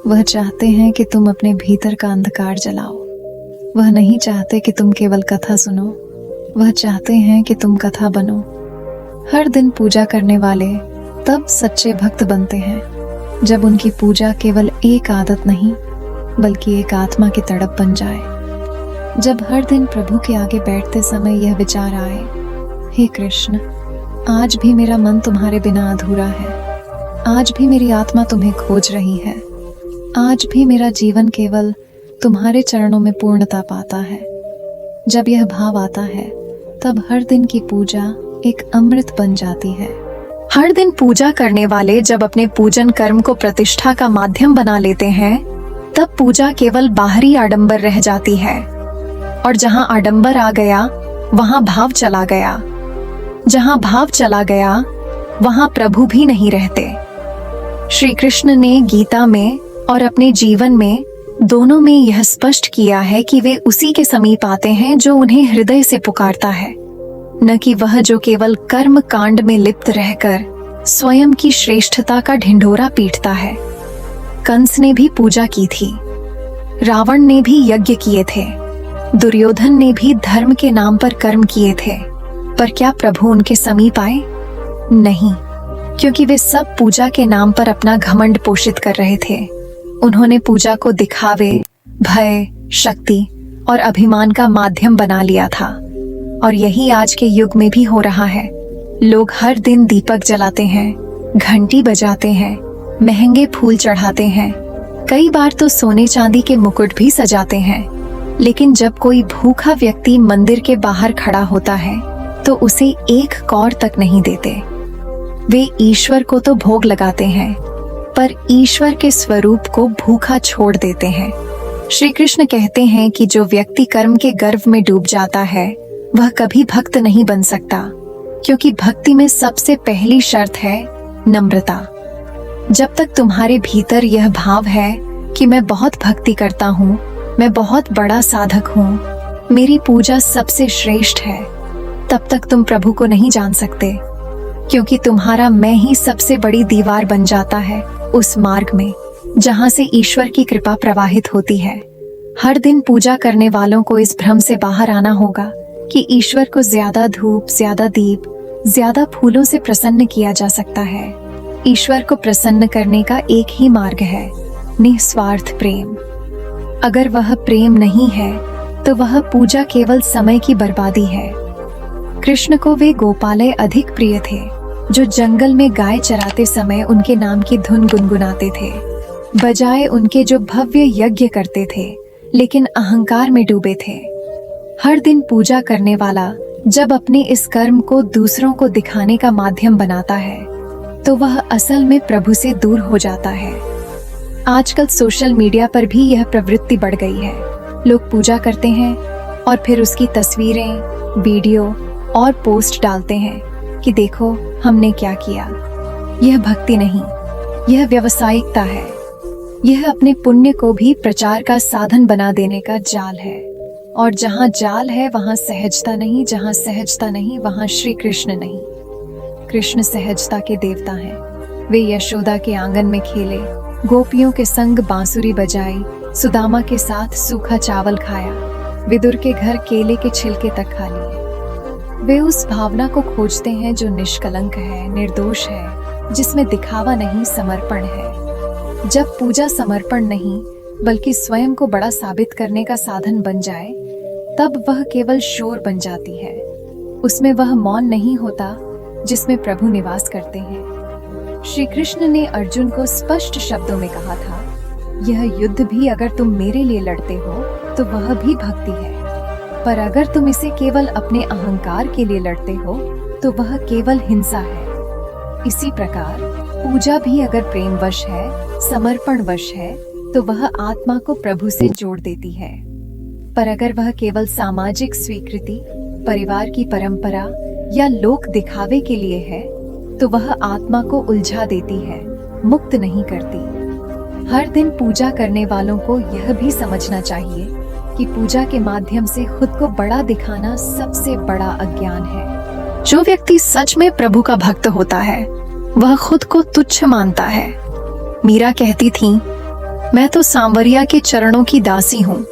[SPEAKER 1] वह चाहते हैं कि तुम अपने भीतर का अंधकार जलाओ। वह नहीं चाहते कि तुम केवल कथा सुनो, वह चाहते हैं कि तुम कथा बनो। हर दिन पूजा करने वाले तब सच्चे भक्त बनते हैं जब उनकी पूजा केवल एक आदत नहीं बल्कि एक आत्मा की तड़प बन जाए। जब हर दिन प्रभु के आगे बैठते समय यह विचार आए, हे कृष्ण, आज भी मेरा मन तुम्हारे बिना अधूरा है, आज भी मेरी आत्मा तुम्हें खोज रही है, आज भी मेरा जीवन केवल तुम्हारे चरणों में पूर्णता पाता है। जब यह भाव आता है तब हर दिन की पूजा एक अमृत बन जाती है। हर दिन पूजा करने वाले जब अपने पूजन कर्म को प्रतिष्ठा का माध्यम बना लेते हैं, तब पूजा केवल बाहरी आडंबर रह जाती है, और जहां आडंबर आ गया वहां भाव चला गया, जहां भाव चला गया वहां प्रभु भी नहीं रहते। श्री कृष्ण ने गीता में और अपने जीवन में दोनों में यह स्पष्ट किया है कि वे उसी के समीप आते हैं जो उन्हें हृदय से पुकारता है, न कि वह जो केवल कर्म कांड में लिप्त रहकर स्वयं की श्रेष्ठता का ढिंढोरा पीटता है। कंस ने भी पूजा की थी, रावण ने भी यज्ञ किए थे, दुर्योधन ने भी धर्म के नाम पर कर्म किए थे, पर क्या प्रभु उनके समीप आए? नहीं, क्योंकि वे सब पूजा के नाम पर अपना घमंड पोषित कर रहे थे। उन्होंने पूजा को दिखावे, भय, शक्ति और अभिमान का माध्यम बना लिया था, और यही आज के युग में भी हो रहा है। लोग हर दिन दीपक जलाते हैं, घंटी बजाते हैं, महंगे फूल चढ़ाते हैं, कई बार तो सोने चांदी के मुकुट भी सजाते हैं, लेकिन जब कोई भूखा व्यक्ति मंदिर के बाहर खड़ा होता है तो उसे एक कौर तक नहीं देते। वे ईश्वर को तो भोग लगाते हैं, पर ईश्वर के स्वरूप को भूखा छोड़ देते हैं। श्री कृष्ण कहते हैं कि जो व्यक्ति कर्म के गर्व में डूब जाता है वह कभी भक्त नहीं बन सकता, क्योंकि भक्ति में सबसे पहली शर्त है नम्रता। जब तक तुम्हारे भीतर यह भाव है कि मैं बहुत भक्ति करता हूँ, मैं बहुत बड़ा साधक हूँ, मेरी पूजा सबसे श्रेष्ठ है, तब तक तुम प्रभु को नहीं जान सकते, क्योंकि तुम्हारा मैं ही सबसे बड़ी दीवार बन जाता है उस मार्ग में जहाँ से ईश्वर की कृपा प्रवाहित होती है। हर दिन पूजा करने वालों को इस भ्रम से बाहर आना होगा कि ईश्वर को ज्यादा धूप, ज्यादा दीप, ज्यादा फूलों से प्रसन्न किया जा सकता है। ईश्वर को प्रसन्न करने का एक ही मार्ग है, निस्वार्थ प्रेम। अगर वह प्रेम नहीं है तो वह पूजा केवल समय की बर्बादी है। कृष्ण को वे गोपालय अधिक प्रिय थे जो जंगल में गाय चराते समय उनके नाम की धुन गुनगुनाते थे, बजाय उनके जो भव्य यज्ञ करते थे लेकिन अहंकार में डूबे थे। हर दिन पूजा करने वाला जब अपने इस कर्म को दूसरों को दिखाने का माध्यम बनाता है तो वह असल में प्रभु से दूर हो जाता है। आजकल सोशल मीडिया पर भी यह प्रवृत्ति बढ़ गई है। लोग पूजा करते हैं और फिर उसकी तस्वीरें, वीडियो और पोस्ट डालते हैं कि देखो हमने क्या किया। यह भक्ति नहीं, यह व्यावसायिकता है। यह अपने पुण्य को भी प्रचार का साधन बना देने का जाल है, और जहाँ जाल है वहाँ सहजता नहीं, जहाँ सहजता नहीं वहाँ श्री कृष्ण नहीं। कृष्ण सहजता के देवता हैं। वे यशोदा के आंगन में खेले, गोपियों के संग बांसुरी बजाई, सुदामा के साथ सूखा चावल खाया, विदुर के घर केले के छिलके तक खा लिए। वे उस भावना को खोजते हैं जो निष्कलंक है, निर्दोष है, जिसमें दिखावा नहीं, समर्पण है। जब पूजा समर्पण नहीं बल्कि स्वयं को बड़ा साबित करने का साधन बन जाए, तब वह केवल शोर बन जाती है। उसमें वह मौन नहीं होता जिसमें प्रभु निवास करते हैं। श्री कृष्ण ने अर्जुन को स्पष्ट शब्दों में कहा था, यह युद्ध भी अगर तुम मेरे लिए लड़ते हो तो वह भी भक्ति है, पर अगर तुम इसे केवल अपने अहंकार के लिए लड़ते हो तो वह केवल हिंसा है। इसी प्रकार पूजा भी अगर प्रेमवश है, समर्पणवश है, तो वह आत्मा को प्रभु से जोड़ देती है। पर अगर वह केवल सामाजिक स्वीकृति, परिवार की परंपरा या लोक दिखावे के लिए है, तो वह आत्मा को उलझा देती है, मुक्त नहीं करती। हर दिन पूजा करने वालों को यह भी समझना चाहिए कि पूजा के माध्यम से खुद को बड़ा दिखाना सबसे बड़ा अज्ञान है। जो व्यक्ति सच में प्रभु का भक्त होता है, वह खुद को तुच्छ मानता है। मीरा कहती थी, मैं तो सांवरिया के चरणों की दासी हूँ,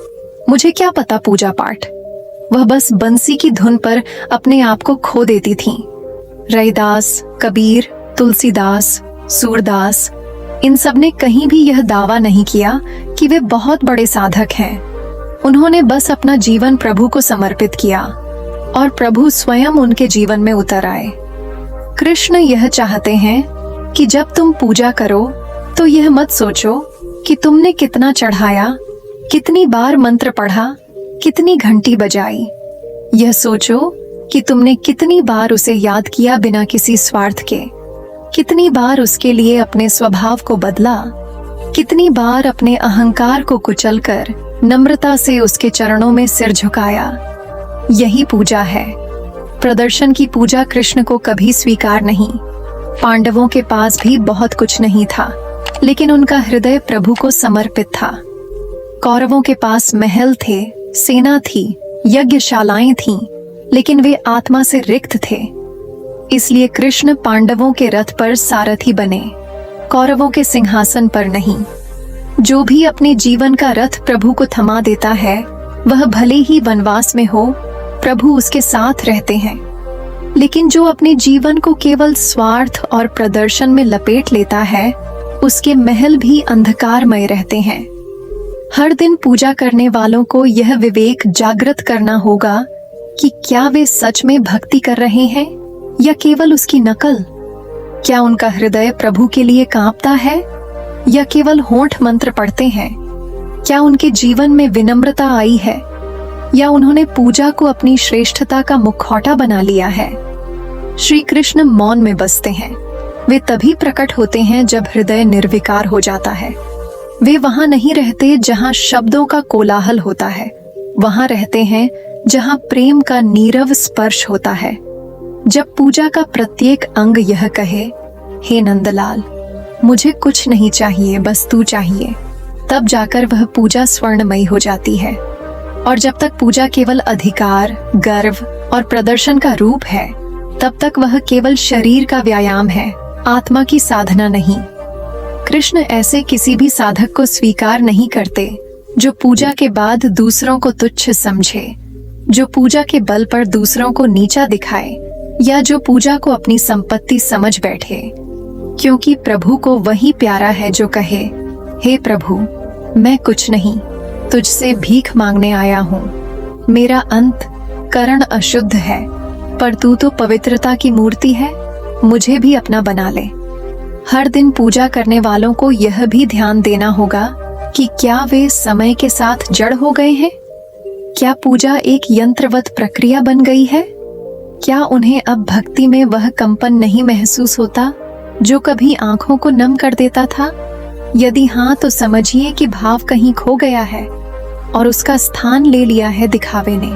[SPEAKER 1] मुझे क्या पता पूजा पाठ। वह बस बंसी की धुन पर अपने आप को खो देती थीं। रैदास, कबीर, तुलसीदास, सूरदास, इन सब ने कहीं भी यह दावा नहीं किया कि वे बहुत बड़े साधक हैं। उन्होंने बस अपना जीवन प्रभु को समर्पित किया और प्रभु स्वयं उनके जीवन में उतर आए। कृष्ण यह चाहते हैं कि जब तुम पूजा करो तो यह मत सोचो कि तुमने कितना चढ़ाया, कितनी बार मंत्र पढ़ा, कितनी घंटी बजाई। यह सोचो कि तुमने कितनी बार उसे याद किया बिना किसी स्वार्थ के, कितनी बार उसके लिए अपने स्वभाव को बदला, कितनी बार अपने अहंकार को कुचलकर नम्रता से उसके चरणों में सिर झुकाया। यही पूजा है। प्रदर्शन की पूजा कृष्ण को कभी स्वीकार नहीं। पांडवों के पास भी बहुत कुछ नहीं था, लेकिन उनका हृदय प्रभु को समर्पित था। कौरवों के पास महल थे, सेना थी, यज्ञशालाएं थीं, लेकिन वे आत्मा से रिक्त थे। इसलिए कृष्ण पांडवों के रथ पर सारथी बने, कौरवों के सिंहासन पर नहीं। जो भी अपने जीवन का रथ प्रभु को थमा देता है, वह भले ही वनवास में हो, प्रभु उसके साथ रहते हैं। लेकिन जो अपने जीवन को केवल स्वार्थ और प्रदर्शन में लपेट लेता है, उसके महल भी अंधकारमय रहते हैं। हर दिन पूजा करने वालों को यह विवेक जागृत करना होगा कि क्या वे सच में भक्ति कर रहे हैं या केवल उसकी नकल। क्या उनका हृदय प्रभु के लिए कांपता है या केवल होंठ मंत्र पढ़ते हैं। क्या उनके जीवन में विनम्रता आई है या उन्होंने पूजा को अपनी श्रेष्ठता का मुखौटा बना लिया है। श्री कृष्ण मौन में बसते हैं। वे तभी प्रकट होते हैं जब हृदय निर्विकार हो जाता है। वे वहां नहीं रहते जहां शब्दों का कोलाहल होता है, वहां रहते हैं जहां प्रेम का नीरव स्पर्श होता है। जब पूजा का प्रत्येक अंग यह कहे, हे नंदलाल, मुझे कुछ नहीं चाहिए, बस तू चाहिए, तब जाकर वह पूजा स्वर्णमयी हो जाती है। और जब तक पूजा केवल अधिकार, गर्व और प्रदर्शन का रूप है, तब तक वह केवल शरीर का व्यायाम है, आत्मा की साधना नहीं। कृष्ण ऐसे किसी भी साधक को स्वीकार नहीं करते जो पूजा के बाद दूसरों को तुच्छ समझे, जो पूजा के बल पर दूसरों को नीचा दिखाए या जो पूजा को अपनी संपत्ति समझ बैठे। क्योंकि प्रभु को वही प्यारा है जो कहे, हे प्रभु, मैं कुछ नहीं, तुझसे भीख मांगने आया हूँ। मेरा अंतःकरण अशुद्ध है, पर तू तो पवित्रता की मूर्ति है, मुझे भी अपना बना ले। हर दिन पूजा करने वालों को यह भी ध्यान देना होगा कि क्या वे समय के साथ जड़ हो गए हैं। क्या पूजा एक यंत्रवत प्रक्रिया बन गई है? क्या उन्हें अब भक्ति में वह कंपन नहीं महसूस होता जो कभी आंखों को नम कर देता था? यदि हाँ, तो समझिए कि भाव कहीं खो गया है और उसका स्थान ले लिया है दिखावे ने।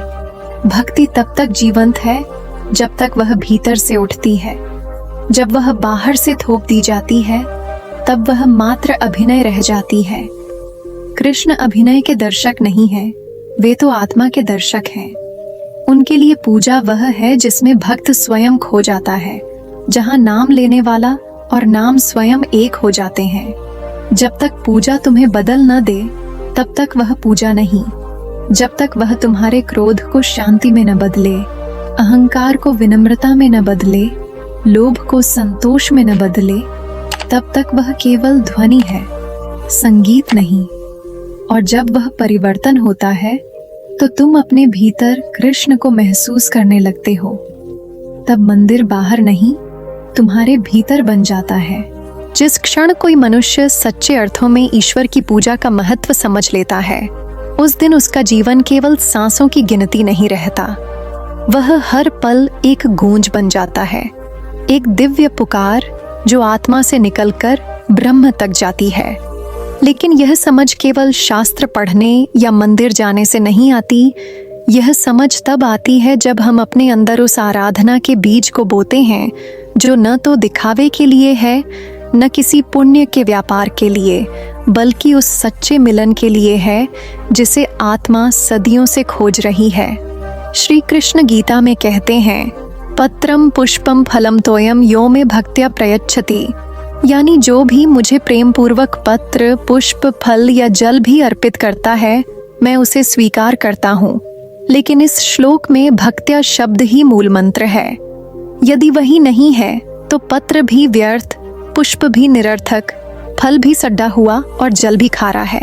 [SPEAKER 1] भक्ति तब तक जीवंत है जब तक वह भीतर से उठती है। जब वह बाहर से थोप दी जाती है, तब वह मात्र अभिनय रह जाती है। कृष्ण अभिनय के दर्शक नहीं हैं, वे तो आत्मा के दर्शक हैं। उनके लिए पूजा वह है जिसमें भक्त स्वयं खो जाता है, जहां नाम लेने वाला और नाम स्वयं एक हो जाते हैं। जब तक पूजा तुम्हें बदल न दे, तब तक वह पूजा नहीं। जब तक वह तुम्हारे क्रोध को शांति में न बदले, अहंकार को विनम्रता में न बदले, लोभ को संतोष में न बदले, तब तक वह केवल ध्वनि है, संगीत नहीं। और जब वह परिवर्तन होता है, तो तुम अपने भीतर कृष्ण को महसूस करने लगते हो। तब मंदिर बाहर नहीं, तुम्हारे भीतर बन जाता है। जिस क्षण कोई मनुष्य सच्चे अर्थों में ईश्वर की पूजा का महत्व समझ लेता है, उस दिन उसका जीवन केवल सांसों की गिनती नहीं रहता। वह हर पल एक गूंज बन जाता है, एक दिव्य पुकार, जो आत्मा से निकलकर ब्रह्म तक जाती है। लेकिन यह समझ केवल शास्त्र पढ़ने या मंदिर जाने से नहीं आती। यह समझ तब आती है जब हम अपने अंदर उस आराधना के बीज को बोते हैं जो न तो दिखावे के लिए है, न किसी पुण्य के व्यापार के लिए, बल्कि उस सच्चे मिलन के लिए है जिसे आत्मा सदियों से खोज रही है। श्री कृष्ण गीता में कहते हैं, पत्रम पुष्पम फलम तोयम यो में भक्त्या प्रयच्छति, यानी जो भी मुझे प्रेम पूर्वक पत्र, पुष्प, फल या जल भी अर्पित करता है, मैं उसे स्वीकार करता हूँ। लेकिन इस श्लोक में भक्त्या शब्द ही मूल मंत्र है। यदि वही नहीं है तो पत्र भी व्यर्थ, पुष्प भी निरर्थक, फल भी सड्डा हुआ और जल भी खारा है।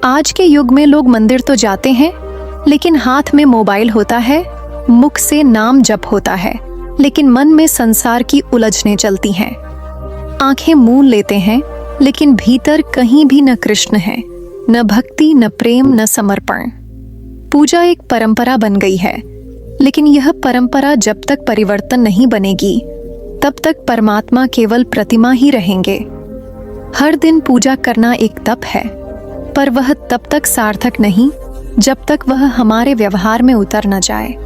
[SPEAKER 1] आज के युग में लोग मंदिर तो जाते हैं, लेकिन हाथ में मोबाइल होता है, मुख से नाम जप होता है, लेकिन मन में संसार की उलझनें चलती हैं। आंखें मूंद लेते हैं, लेकिन भीतर कहीं भी न कृष्ण है, न भक्ति, न प्रेम, न समर्पण। पूजा एक परंपरा बन गई है, लेकिन यह परंपरा जब तक परिवर्तन नहीं बनेगी, तब तक परमात्मा केवल प्रतिमा ही रहेंगे। हर दिन पूजा करना एक तप है, पर वह तब तक सार्थक नहीं जब तक वह हमारे व्यवहार में उतर न जाए।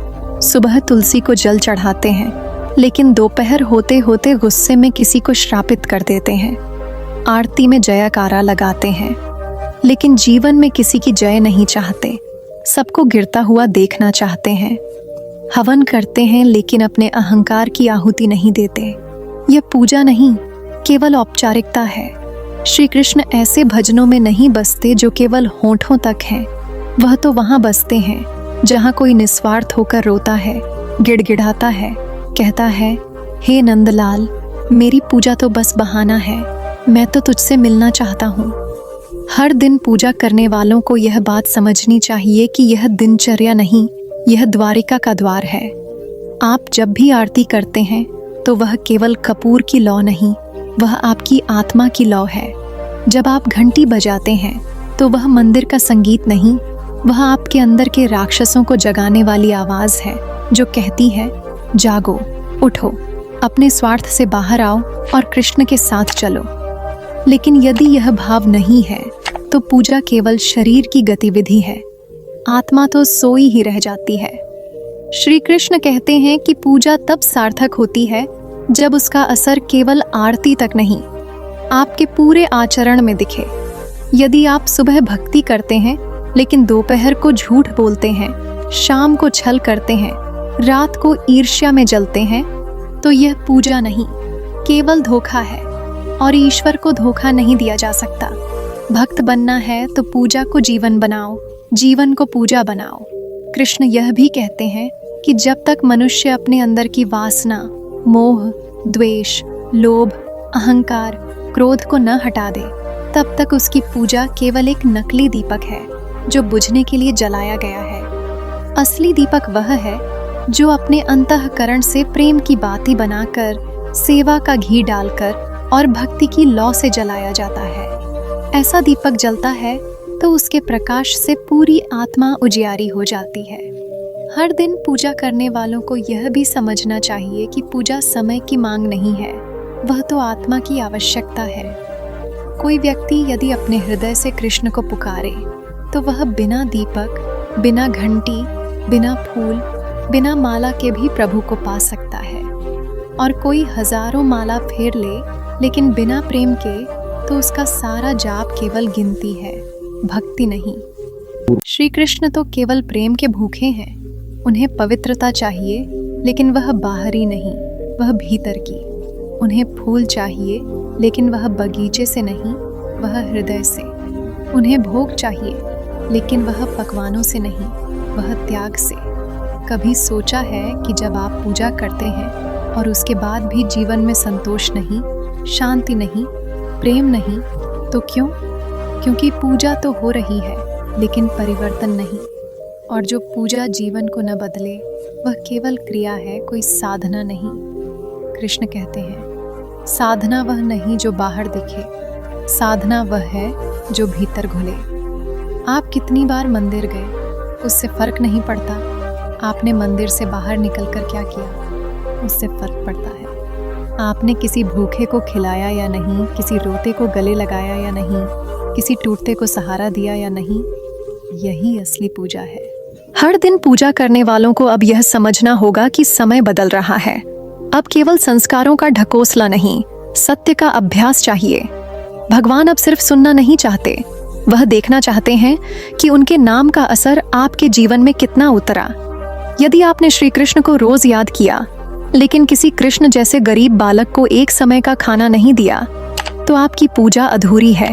[SPEAKER 1] सुबह तुलसी को जल चढ़ाते हैं, लेकिन दोपहर होते होते गुस्से में किसी को श्रापित कर देते हैं। आरती में जयकारा लगाते हैं, लेकिन जीवन में किसी की जय नहीं चाहते, सबको गिरता हुआ देखना चाहते हैं। हवन करते हैं, लेकिन अपने अहंकार की आहुति नहीं देते। यह पूजा नहीं, केवल औपचारिकता है। श्री कृष्ण ऐसे भजनों में नहीं बसते जो केवल होंठों तक हैं। वह तो वहां बसते हैं जहां कोई निस्वार्थ होकर रोता है, गिड़गिड़ाता है, कहता है, हे नंदलाल, मेरी पूजा तो बस बहाना है, मैं तो तुझसे मिलना चाहता हूँ। हर दिन पूजा करने वालों को यह बात समझनी चाहिए कि यह दिनचर्या नहीं, यह द्वारिका का द्वार है। आप जब भी आरती करते हैं तो वह केवल कपूर की लौ नहीं, वह आपकी आत्मा की लौ है। जब आप घंटी बजाते हैं तो वह मंदिर का संगीत नहीं, वह आपके अंदर के राक्षसों को जगाने वाली आवाज है जो कहती है, जागो, उठो, अपने स्वार्थ से बाहर आओ और कृष्ण के साथ चलो। लेकिन यदि यह भाव नहीं है तो पूजा केवल शरीर की गतिविधि है, आत्मा तो सोई ही रह जाती है। श्री कृष्ण कहते हैं कि पूजा तब सार्थक होती है जब उसका असर केवल आरती तक नहीं, आपके पूरे आचरण में दिखे। यदि आप सुबह भक्ति करते हैं लेकिन दोपहर को झूठ बोलते हैं, शाम को छल करते हैं, रात को ईर्ष्या में जलते हैं, तो यह पूजा नहीं, केवल धोखा है। और ईश्वर को धोखा नहीं दिया जा सकता। भक्त बनना है तो पूजा को जीवन बनाओ, जीवन को पूजा बनाओ। कृष्ण यह भी कहते हैं कि जब तक मनुष्य अपने अंदर की वासना, मोह, द्वेष, लोभ, अहंकार, क्रोध को न हटा दे, तब तक उसकी पूजा केवल एक नकली दीपक है जो बुझने के लिए जलाया गया है। असली दीपक वह है जो अपने अंतःकरण से प्रेम की बाती बनाकर, सेवा का घी डालकर और भक्ति की लौ से जलाया जाता है। ऐसा दीपक जलता है तो उसके प्रकाश से पूरी आत्मा उजियारी हो जाती है। हर दिन पूजा करने वालों को यह भी समझना चाहिए कि पूजा समय की मांग नहीं है, वह तो आत्मा की आवश्यकता है। कोई व्यक्ति यदि अपने हृदय से कृष्ण को पुकारे तो वह बिना दीपक, बिना घंटी, बिना फूल, बिना माला के भी प्रभु को पा सकता है। और कोई हजारों माला फेर ले, लेकिन बिना प्रेम के, तो उसका सारा जाप केवल गिनती है, भक्ति नहीं। श्री कृष्ण तो केवल प्रेम के भूखे हैं। उन्हें पवित्रता चाहिए, लेकिन वह बाहरी नहीं, वह भीतर की। उन्हें फूल चाहिए, लेकिन वह बगीचे से नहीं, वह हृदय से। उन्हें भोग चाहिए, लेकिन वह पकवानों से नहीं, वह त्याग से। कभी सोचा है कि जब आप पूजा करते हैं और उसके बाद भी जीवन में संतोष नहीं, शांति नहीं, प्रेम नहीं, तो क्यों? क्योंकि पूजा तो हो रही है, लेकिन परिवर्तन नहीं। और जो पूजा जीवन को न बदले, वह केवल क्रिया है, कोई साधना नहीं। कृष्ण कहते हैं, साधना वह नहीं जो बाहर दिखे, साधना वह है जो भीतर घुले। आप कितनी बार मंदिर गए, उससे फर्क नहीं पड़ता। आपने मंदिर से बाहर निकलकर क्या किया, उससे फर्क पड़ता है। आपने किसी भूखे को खिलाया या नहीं, किसी रोते को गले लगाया या नहीं, किसी टूटते को सहारा दिया या नहीं, यही असली पूजा है। हर दिन पूजा करने वालों को अब यह समझना होगा कि समय बदल रहा है। अब केवल संस्कारों का ढकोसला नहीं, सत्य का अभ्यास चाहिए। भगवान अब सिर्फ सुनना नहीं चाहते, वह देखना चाहते हैं कि उनके नाम का असर आपके जीवन में कितना उतरा। यदि आपने श्री कृष्ण को रोज याद किया, लेकिन किसी कृष्ण जैसे गरीब बालक को एक समय का खाना नहीं दिया, तो आपकी पूजा अधूरी है।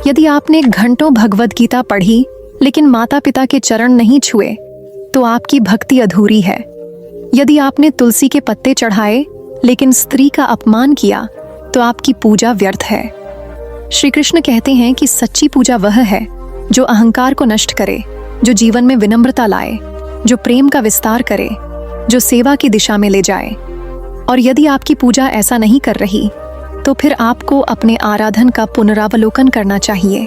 [SPEAKER 1] यदि आपने घंटों भगवद गीता पढ़ी, लेकिन माता पिता के चरण नहीं छुए, तो आपकी भक्ति अधूरी है। यदि आपने तुलसी के पत्ते चढ़ाए, लेकिन स्त्री का अपमान किया, तो आपकी पूजा व्यर्थ है। श्री कृष्ण कहते हैं कि सच्ची पूजा वह है जो अहंकार को नष्ट करे, जो जीवन में विनम्रता लाए, जो प्रेम का विस्तार करे, जो सेवा की दिशा में ले जाए। और यदि आपकी पूजा ऐसा नहीं कर रही, तो फिर आपको अपने आराधन का पुनरावलोकन करना चाहिए।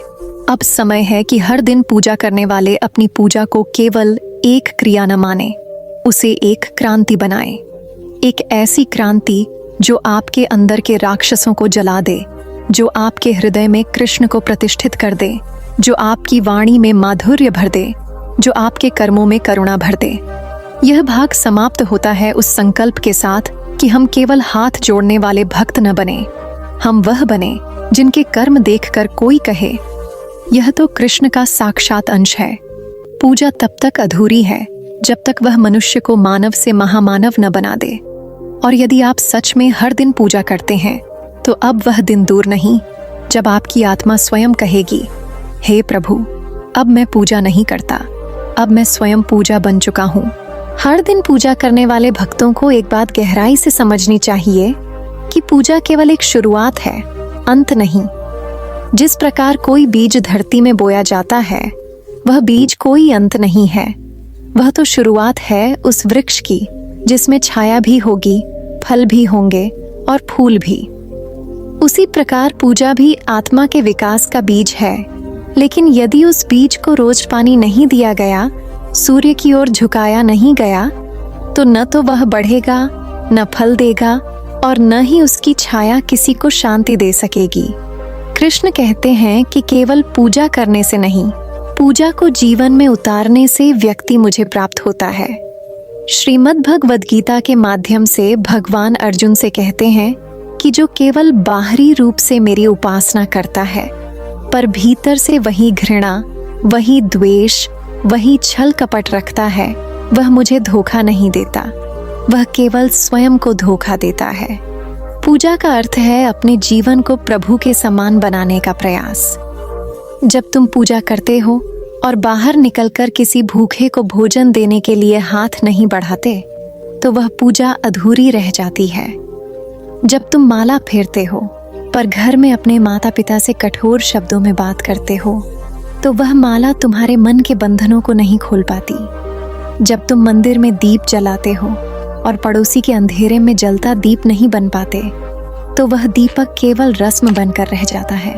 [SPEAKER 1] अब समय है कि हर दिन पूजा करने वाले अपनी पूजा को केवल एक क्रिया न माने, उसे एक क्रांति बनाए। एक ऐसी क्रांति जो आपके अंदर के राक्षसों को जला दे, जो आपके हृदय में कृष्ण को प्रतिष्ठित कर दे, जो आपकी वाणी में माधुर्य भर दे, जो आपके कर्मों में करुणा भर दे। यह भाग समाप्त होता है उस संकल्प के साथ कि हम केवल हाथ जोड़ने वाले भक्त न बने, हम वह बने जिनके कर्म देखकर कोई कहे, यह तो कृष्ण का साक्षात अंश है। पूजा तब तक अधूरी है जब तक वह मनुष्य को मानव से महामानव न बना दे। और यदि आप सच में हर दिन पूजा करते हैं, तो अब वह दिन दूर नहीं जब आपकी आत्मा स्वयं कहेगी, हे प्रभु, अब मैं पूजा नहीं करता, अब मैं स्वयं पूजा बन चुका हूँ। हर दिन पूजा करने वाले भक्तों को एक बात गहराई से समझनी चाहिए कि पूजा केवल एक शुरुआत है, अंत नहीं। जिस प्रकार कोई बीज धरती में बोया जाता है, वह बीज कोई अंत नहीं है, वह तो शुरुआत है उस वृक्ष की जिसमें छाया भी होगी, फल भी होंगे और फूल भी। उसी प्रकार पूजा भी आत्मा के विकास का बीज है, लेकिन यदि उस बीज को रोज पानी नहीं दिया गया, सूर्य की ओर झुकाया नहीं गया, तो न तो वह बढ़ेगा, न फल देगा और न ही उसकी छाया किसी को शांति दे सकेगी। कृष्ण कहते हैं कि केवल पूजा करने से नहीं, पूजा को जीवन में उतारने से व्यक्ति मुझे प्राप्त होता है। श्रीमद् भगवद गीता के माध्यम से भगवान अर्जुन से कहते हैं कि जो केवल बाहरी रूप से मेरी उपासना करता है, पर भीतर से वही घृणा, वही द्वेष, वही छल कपट रखता है, वह मुझे धोखा नहीं देता, वह केवल स्वयं को धोखा देता है। पूजा का अर्थ है अपने जीवन को प्रभु के समान बनाने का प्रयास। जब तुम पूजा करते हो और बाहर निकलकर किसी भूखे को भोजन देने के लिए हाथ नहीं बढ़ाते, तो वह पूजा अधूरी रह जाती है। जब तुम माला फेरते हो पर घर में अपने माता पिता से कठोर शब्दों में बात करते हो, तो वह माला तुम्हारे मन के बंधनों को नहीं खोल पाती। जब तुम मंदिर में दीप जलाते हो और पड़ोसी के अंधेरे में जलता दीप नहीं बन पाते, तो वह दीपक केवल रस्म बनकर रह जाता है।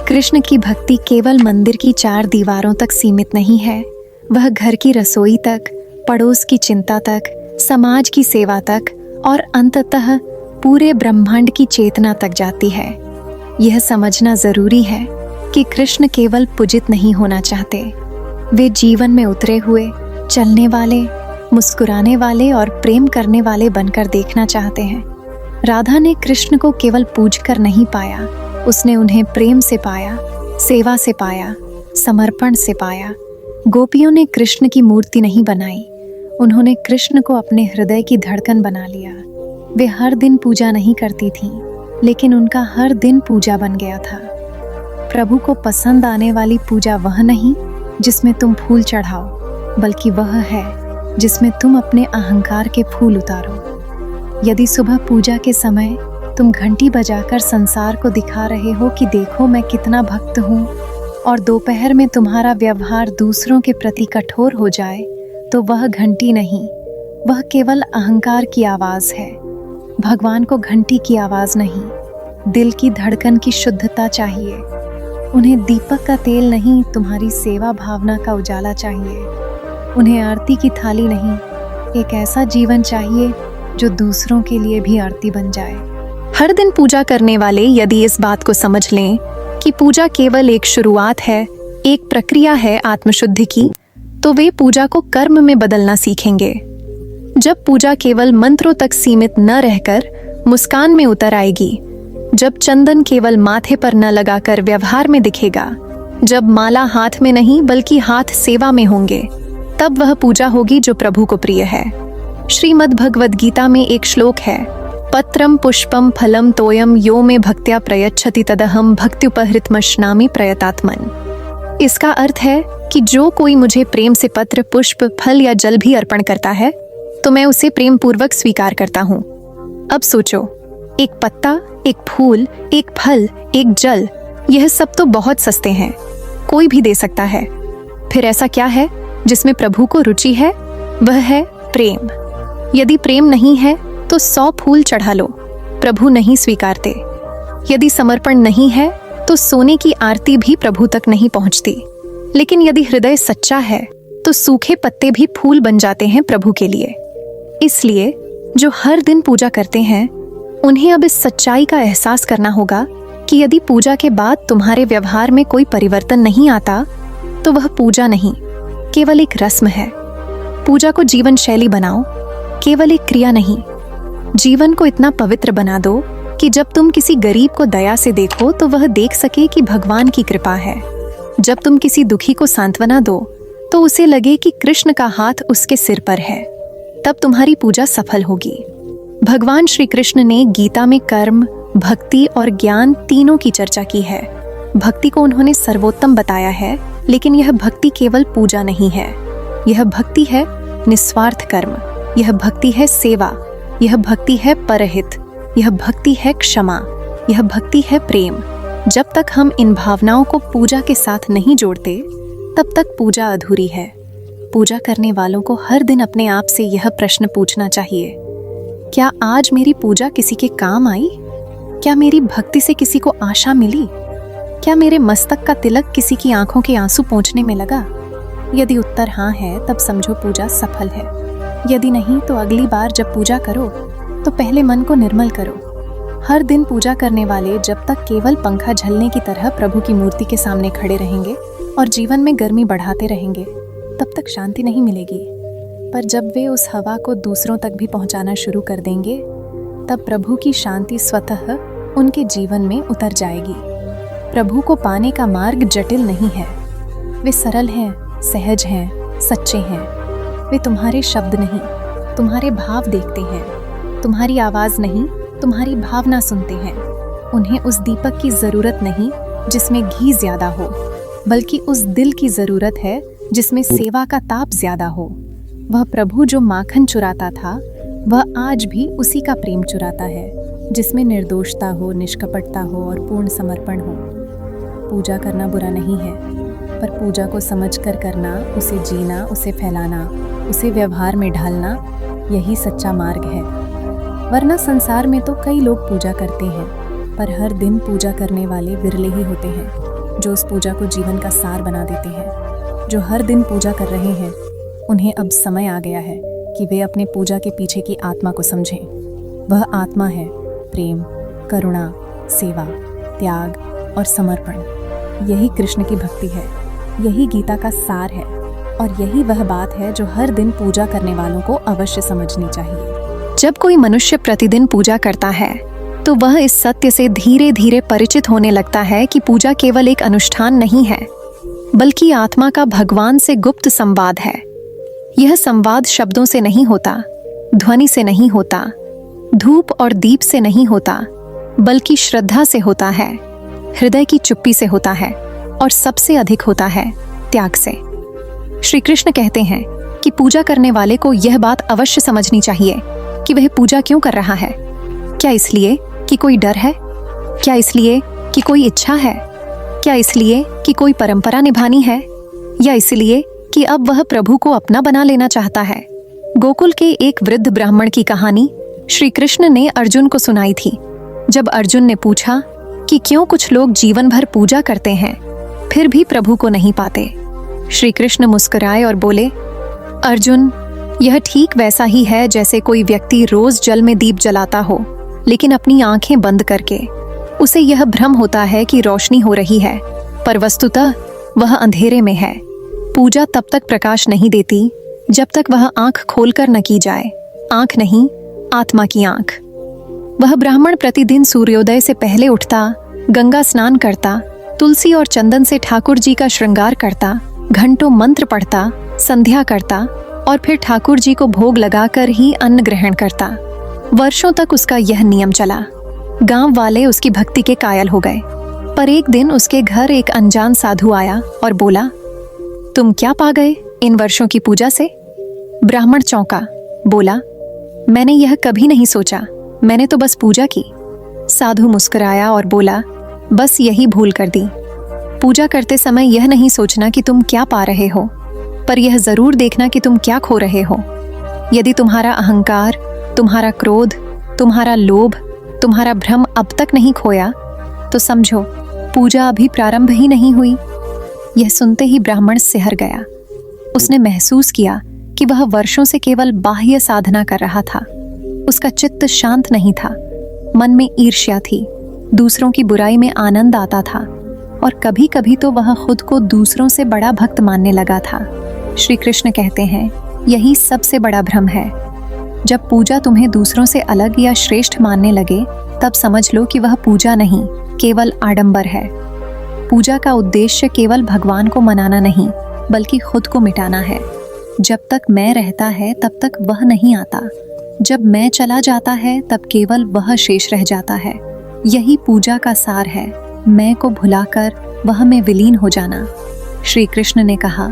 [SPEAKER 1] कृष्ण की भक्ति केवल मंदिर की 4 दीवारों तक सीमित नहीं है, वह घर की रसोई तक, पड़ोस की चिंता तक, समाज की सेवा तक और अंततः पूरे ब्रह्मांड की चेतना तक जाती है। यह समझना जरूरी है कि कृष्ण केवल पूजित नहीं होना चाहते, वे जीवन में उतरे हुए, चलने वाले, मुस्कुराने वाले और प्रेम करने वाले बनकर देखना चाहते हैं। राधा ने कृष्ण को केवल पूज कर नहीं पाया, उसने उन्हें प्रेम से पाया, सेवा से पाया, समर्पण से पाया। गोपियों ने कृष्ण की मूर्ति नहीं बनाई, उन्होंने कृष्ण को अपने हृदय की धड़कन बना लिया। वे हर दिन पूजा नहीं करती थीं, लेकिन उनका हर दिन पूजा बन गया था। प्रभु को पसंद आने वाली पूजा वह नहीं जिसमें तुम फूल चढ़ाओ, बल्कि वह है जिसमें तुम अपने अहंकार के फूल उतारो। यदि सुबह पूजा के समय तुम घंटी बजाकर संसार को दिखा रहे हो कि देखो मैं कितना भक्त हूँ, और दोपहर में तुम्हारा व्यवहार दूसरों के प्रति कठोर हो जाए, तो वह घंटी नहीं, वह केवल अहंकार की आवाज है। भगवान को घंटी की आवाज नहीं, दिल की धड़कन की शुद्धता चाहिए। उन्हें दीपक का तेल नहीं, तुम्हारी सेवा भावना का उजाला चाहिए। उन्हें आरती की थाली नहीं, एक ऐसा जीवन चाहिए जो दूसरों के लिए भी आरती बन जाए। हर दिन पूजा करने वाले यदि इस बात को समझ लें कि पूजा केवल एक शुरुआत है, एक प्रक्रिया है आत्मशुद्धि की, तो वे पूजा को कर्म में बदलना सीखेंगे। जब पूजा केवल मंत्रों तक सीमित न रहकर मुस्कान में उतर आएगी, जब चंदन केवल माथे पर न लगाकर व्यवहार में दिखेगा, जब माला हाथ में नहीं बल्कि हाथ सेवा में होंगे, तब वह पूजा होगी जो प्रभु को प्रिय है। श्रीमद् भगवद गीता में एक श्लोक है, पत्रम पुष्पम फलम तोयम यो में भक्त्या प्रयच्छति तदहम भक्त्युपहृतमश्नामि प्रयतात्मन। इसका अर्थ है कि जो कोई मुझे प्रेम से पत्र, पुष्प, फल या जल भी अर्पण करता है तो मैं उसे प्रेम पूर्वक स्वीकार करता हूँ। अब सोचो, एक पत्ता, एक फूल, एक फल, एक जल, यह सब तो बहुत सस्ते हैं, कोई भी दे सकता है। फिर ऐसा क्या है जिसमें प्रभु को रुचि है? वह है प्रेम। यदि प्रेम नहीं है तो 100 फूल चढ़ा लो, प्रभु नहीं स्वीकारते। यदि समर्पण नहीं है तो सोने की आरती भी प्रभु तक नहीं पहुंचती। लेकिन यदि हृदय सच्चा है तो सूखे पत्ते भी फूल बन जाते हैं प्रभु के लिए। इसलिए जो हर दिन पूजा करते हैं उन्हें अब इस सच्चाई का एहसास करना होगा कि यदि पूजा के बाद तुम्हारे व्यवहार में कोई परिवर्तन नहीं आता तो वह पूजा नहीं, केवल एक रस्म है। पूजा को जीवन शैली बनाओ, केवल एक क्रिया नहीं। जीवन को इतना पवित्र बना दो कि जब तुम किसी गरीब को दया से देखो तो वह देख सके कि भगवान की कृपा है। जब तुम किसी दुखी को सांत्वना दो तो उसे लगे कि कृष्ण का हाथ उसके सिर पर है। तब तुम्हारी पूजा सफल होगी। भगवान श्री कृष्ण ने गीता में कर्म, भक्ति और ज्ञान तीनों की चर्चा की है। भक्ति को उन्होंने सर्वोत्तम बताया है, लेकिन यह भक्ति केवल पूजा नहीं है। यह भक्ति है निस्वार्थ कर्म, यह भक्ति है सेवा, यह भक्ति है परहित, यह भक्ति है क्षमा, यह भक्ति है प्रेम। जब तक हम इन भावनाओं को पूजा के साथ नहीं जोड़ते, तब तक पूजा अधूरी है। पूजा करने वालों को हर दिन अपने आप से यह प्रश्न पूछना चाहिए, क्या आज मेरी पूजा किसी के काम आई? क्या मेरी भक्ति से किसी को आशा मिली? क्या मेरे मस्तक का तिलक किसी की आंखों के आंसू पोंछने में लगा? यदि उत्तर हाँ है, तब समझो पूजा सफल है। यदि नहीं, तो अगली बार जब पूजा करो तो पहले मन को निर्मल करो। हर दिन पूजा करने वाले जब तक केवल पंखा झलने की तरह प्रभु की मूर्ति के सामने खड़े रहेंगे और जीवन में गर्मी बढ़ाते रहेंगे, तब तक शांति नहीं मिलेगी। पर जब वे उस हवा को दूसरों तक भी पहुंचाना शुरू कर देंगे, तब प्रभु की शांति स्वतः उनके जीवन में उतर जाएगी। प्रभु को पाने का मार्ग जटिल नहीं है, वे सरल हैं, सहज हैं, सच्चे हैं। वे तुम्हारे शब्द नहीं, तुम्हारे भाव देखते हैं, तुम्हारी आवाज नहीं, तुम्हारी भावना सुनते हैं। उन्हें उस दीपक की जरूरत नहीं जिसमें घी ज्यादा हो, बल्कि उस दिल की जरूरत है जिसमें सेवा का ताप ज्यादा हो। वह प्रभु जो माखन चुराता था, वह आज भी उसी का प्रेम चुराता है, जिसमें निर्दोषता हो, निष्कपटता हो और पूर्ण समर्पण हो। पूजा करना बुरा नहीं है, पर पूजा को समझकर करना, उसे जीना, उसे फैलाना, उसे व्यवहार में ढालना, यही सच्चा मार्ग है। वरना संसार में तो कई लोग पूजा करते हैं, पर हर दिन पूजा करने वाले विरले ही होते हैं जो उस पूजा को जीवन का सार बना देते हैं। जो हर दिन पूजा कर रहे हैं, उन्हें अब समय आ गया है कि वे अपने पूजा के पीछे की आत्मा को समझें। वह आत्मा है प्रेम, करुणा, सेवा, त्याग और समर्पण। यही कृष्ण की भक्ति है, यही गीता का सार है, और यही वह बात है जो हर दिन पूजा करने वालों को अवश्य समझनी चाहिए। जब कोई मनुष्य प्रतिदिन पूजा करता है तो वह इस सत्य से धीरे धीरे परिचित होने लगता है कि पूजा केवल एक अनुष्ठान नहीं है, बल्कि आत्मा का भगवान से गुप्त संवाद है। यह संवाद शब्दों से नहीं होता, ध्वनि से नहीं होता, धूप और दीप से नहीं होता, बल्कि श्रद्धा से होता है, हृदय की चुप्पी से होता है, और सबसे अधिक होता है त्याग से। श्री कृष्ण कहते हैं कि पूजा करने वाले को यह बात अवश्य समझनी चाहिए कि वह पूजा क्यों कर रहा है। क्या इसलिए कि कोई डर है? क्या इसलिए कि कोई इच्छा है? क्या इसलिए कि कोई परंपरा निभानी है? या इसलिए कि अब वह प्रभु को अपना बना लेना चाहता है? गोकुल के एक वृद्ध ब्राह्मण की कहानी श्री कृष्ण ने अर्जुन को सुनाई थी। जब अर्जुन ने पूछा कि क्यों कुछ लोग जीवन भर पूजा करते हैं फिर भी प्रभु को नहीं पाते, श्री कृष्ण मुस्कुराए और बोले, अर्जुन, यह ठीक वैसा ही है जैसे कोई व्यक्ति रोज जल में दीप जलाता हो, लेकिन अपनी आंखें बंद करके उसे यह भ्रम होता है कि रोशनी हो रही है, पर वस्तुतः वह अंधेरे में है। पूजा तब तक प्रकाश नहीं देती जब तक वह आंख खोलकर न की जाए। आंख नहीं, आत्मा की आंख। वह ब्राह्मण प्रतिदिन सूर्योदय से पहले उठता, गंगा स्नान करता, तुलसी और चंदन से ठाकुर जी का श्रृंगार करता, घंटों मंत्र पढ़ता, संध्या करता और फिर ठाकुर जी को भोग लगाकर ही अन्न ग्रहण करता। वर्षों तक उसका यह नियम चला। गांव वाले उसकी भक्ति के कायल हो गए। पर एक दिन उसके घर एक अनजान साधु आया और बोला, तुम क्या पा गए इन वर्षों की पूजा से? ब्राह्मण चौंका, बोला, मैंने यह कभी नहीं सोचा, मैंने तो बस पूजा की। साधु मुस्कुराया और बोला, बस यही भूल कर दी। पूजा करते समय यह नहीं सोचना कि तुम क्या पा रहे हो, पर यह जरूर देखना कि तुम क्या खो रहे हो। यदि तुम्हारा अहंकार, तुम्हारा क्रोध, तुम्हारा लोभ, तुम्हारा भ्रम अब तक नहीं खोया, तो समझो पूजा अभी प्रारंभ ही नहीं हुई। यह सुनते ही ब्राह्मण सिहर गया। उसने महसूस किया कि वह वर्षों से केवल बाह्य साधना कर रहा था। उसका चित्त शांत नहीं था। मन में ईर्ष्या थी, दूसरों की बुराई में आनंद आता था और कभी कभी तो वह खुद को दूसरों से बड़ा भक्त मानने लगा था। श्री कृष्ण कहते हैं, यही सबसे बड़ा भ्रम है। जब पूजा तुम्हें दूसरों से अलग या श्रेष्ठ मानने लगे, तब समझ लो कि वह पूजा नहीं, केवल आडंबर है। पूजा का उद्देश्य केवल भगवान को मनाना नहीं, बल्कि खुद को मिटाना है। जब तक मैं रहता है तब तक वह नहीं आता। जब मैं चला जाता है तब केवल वह शेष रह जाता है। यही पूजा का सार है, मैं को भुलाकर वह में विलीन हो जाना। श्री कृष्ण ने कहा,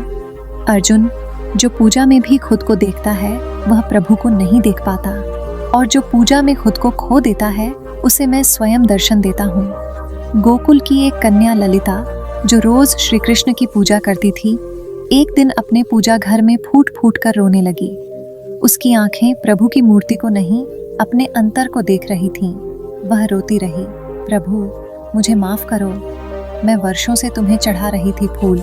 [SPEAKER 1] अर्जुन, जो पूजा में भी खुद को देखता है वह प्रभु को नहीं देख पाता, और जो पूजा में खुद को खो देता है उसे मैं स्वयं दर्शन देता हूँ। गोकुल की एक कन्या ललिता, जो रोज श्री कृष्ण की पूजा करती थी, एक दिन अपने पूजा घर में फूट फूट कर रोने लगी। उसकी आंखें प्रभु की मूर्ति को नहीं, अपने अंतर को देख रही थीं। वह रोती रही, प्रभु मुझे माफ करो, मैं वर्षों से तुम्हें चढ़ा रही थी फूल,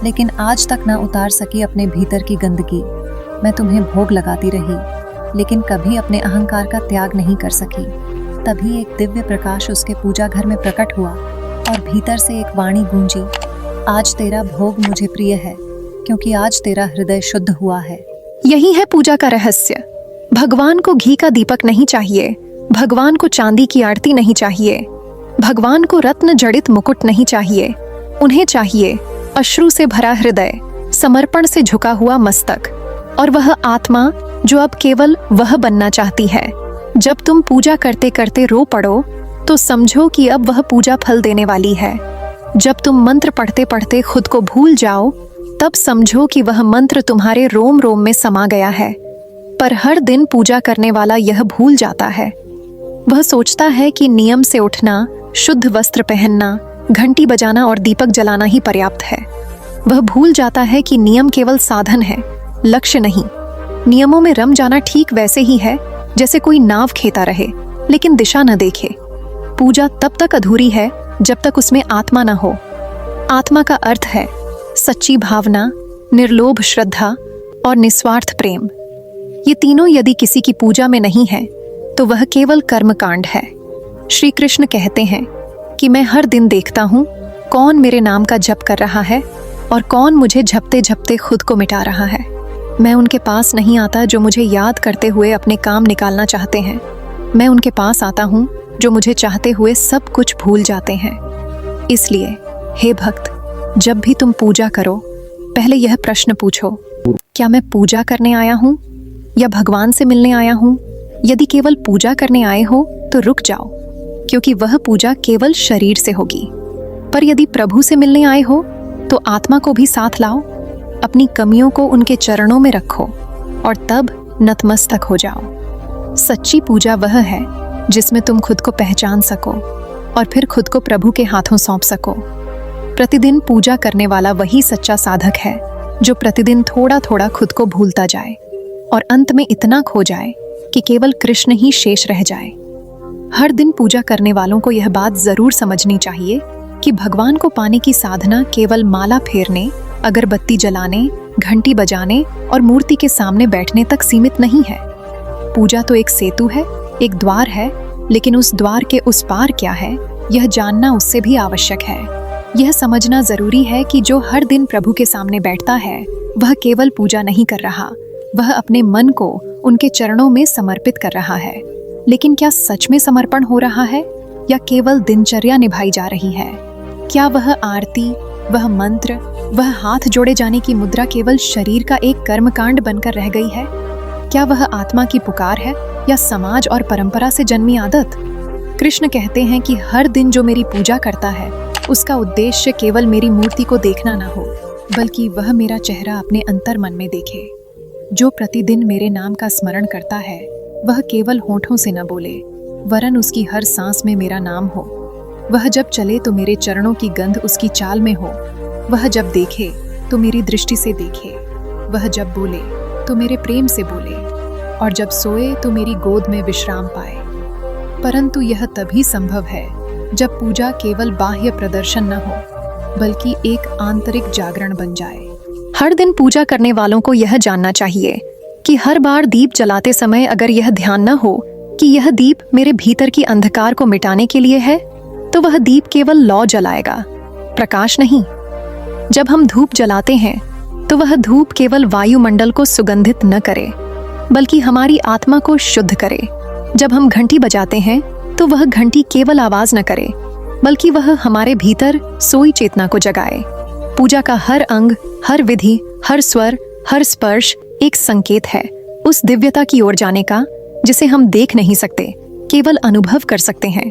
[SPEAKER 1] लेकिन आज तक ना उतार सकी अपने भीतर की गंदगी। मैं तुम्हें भोग लगाती रही, लेकिन कभी अपने अहंकार का त्याग नहीं कर सकी। तभी एक दिव्य प्रकाश उसके पूजा घर में प्रकट हुआ और भीतर से एक वाणी गूंजी, आज तेरा भोग मुझे प्रिय है, क्योंकि आज तेरा हृदय शुद्ध हुआ है। यही है पूजा का रहस्य। भगवान को घी का दीपक नहीं चाहिए, भगवान को चांदी की आरती नहीं चाहिए, भगवान को रत्न जड़ित मुकुट नहीं चाहिए। उन्हें चाहिए अश्रु से भरा हृदय, समर्पण से झुका हुआ मस्तक, और वह आत्मा जो अब केवल वह बनना चाहती है। जब तुम पूजा करते करते रो पड़ो, तो समझो कि अब वह पूजा फल देने वाली है। जब तुम मंत्र पढ़ते पढ़ते खुद को भूल जाओ, तब समझो कि वह मंत्र तुम्हारे रोम रोम में समा गया है। पर हर दिन पूजा करने वाला यह भूल जाता है। वह सोचता है कि नियम से उठना, शुद्ध वस्त्र पहनना, घंटी बजाना और दीपक जलाना ही पर्याप्त है। वह भूल जाता है कि नियम केवल साधन है, लक्ष्य नहीं। नियमों में रम जाना ठीक वैसे ही है जैसे कोई नाव खेता रहे लेकिन दिशा न देखे। पूजा तब तक अधूरी है जब तक उसमें आत्मा न हो। आत्मा का अर्थ है सच्ची भावना, निर्लोभ श्रद्धा और निस्वार्थ प्रेम। ये तीनों यदि किसी की पूजा में नहीं है तो वह केवल कर्मकांड है। श्री कृष्ण कहते हैं कि मैं हर दिन देखता हूँ कौन मेरे नाम का जप कर रहा है और कौन मुझे झपते झपते खुद को मिटा रहा है। मैं उनके पास नहीं आता जो मुझे याद करते हुए अपने काम निकालना चाहते हैं। मैं उनके पास आता हूँ जो मुझे चाहते हुए सब कुछ भूल जाते हैं। इसलिए हे भक्त, जब भी तुम पूजा करो, पहले यह प्रश्न पूछो, क्या मैं पूजा करने आया हूँ या भगवान से मिलने आया हूँ? यदि केवल पूजा करने आए हो तो रुक जाओ, क्योंकि वह पूजा केवल शरीर से होगी। पर यदि प्रभु से मिलने आए हो तो आत्मा को भी साथ लाओ, अपनी कमियों को उनके चरणों में रखो और तब नतमस्तक हो जाओ। सच्ची पूजा वह है जिसमें तुम खुद को पहचान सको और फिर खुद को प्रभु के हाथों सौंप सको। प्रतिदिन पूजा करने वाला वही सच्चा साधक है जो प्रतिदिन थोड़ा थोड़ा खुद को भूलता जाए और अंत में इतना खो जाए कि केवल कृष्ण ही शेष रह जाए। हर दिन पूजा करने वालों को यह बात जरूर समझनी चाहिए कि भगवान को पाने की साधना केवल माला फेरने, अगरबत्ती जलाने, घंटी बजाने और मूर्ति के सामने बैठने तक सीमित नहीं है। पूजा तो एक सेतु है, एक द्वार है, लेकिन उस द्वार के उस पार क्या है, यह जानना उससे भी आवश्यक है। यह समझना जरूरी है कि जो हर दिन प्रभु के सामने बैठता है वह केवल पूजा नहीं कर रहा, वह अपने मन को उनके चरणों में समर्पित कर रहा है। लेकिन क्या सच में समर्पण हो रहा है या केवल दिनचर्या निभाई जा रही है? क्या वह आरती, वह मंत्र, वह हाथ जोड़े जाने की मुद्रा केवल शरीर का एक कर्मकांड बनकर रह गई है? क्या वह आत्मा की पुकार है या समाज और परंपरा से जन्मी आदत? कृष्ण कहते हैं कि हर दिन जो मेरी पूजा करता है उसका उद्देश्य केवल मेरी मूर्ति को देखना ना हो, बल्कि वह मेरा चेहरा अपने अंतर मन में देखे। जो प्रतिदिन मेरे नाम का स्मरण करता है वह केवल होठों से न बोले, वरन उसकी हर सांस में मेरा नाम हो। वह जब चले तो मेरे चरणों की गंध उसकी चाल में हो। वह जब देखे तो मेरी दृष्टि से देखे। वह जब बोले तो मेरे प्रेम से बोले, और जब सोए तो मेरी गोद में विश्राम पाए। परंतु यह तभी संभव है जब पूजा केवल बाह्य प्रदर्शन न हो, बल्कि एक आंतरिक जागरण बन जाए। हर दिन पूजा करने वालों को यह जानना चाहिए कि हर बार दीप जलाते समय अगर यह ध्यान न हो कि यह दीप मेरे भीतर की अंधकार को मिटाने के लिए है, तो वह दीप केवल लौ जलाएगा, प्रकाश नहीं। जब हम धूप जलाते हैं तो वह धूप केवल वायुमंडल को सुगंधित न करे, बल्कि हमारी आत्मा को शुद्ध करे। जब हम घंटी बजाते हैं तो वह घंटी केवल आवाज न करे, बल्कि वह हमारे भीतर सोई चेतना को जगाए। पूजा का हर अंग, हर विधि, हर स्वर, हर स्पर्श एक संकेत है उस दिव्यता की ओर जाने का जिसे हम देख नहीं सकते, केवल अनुभव कर सकते हैं।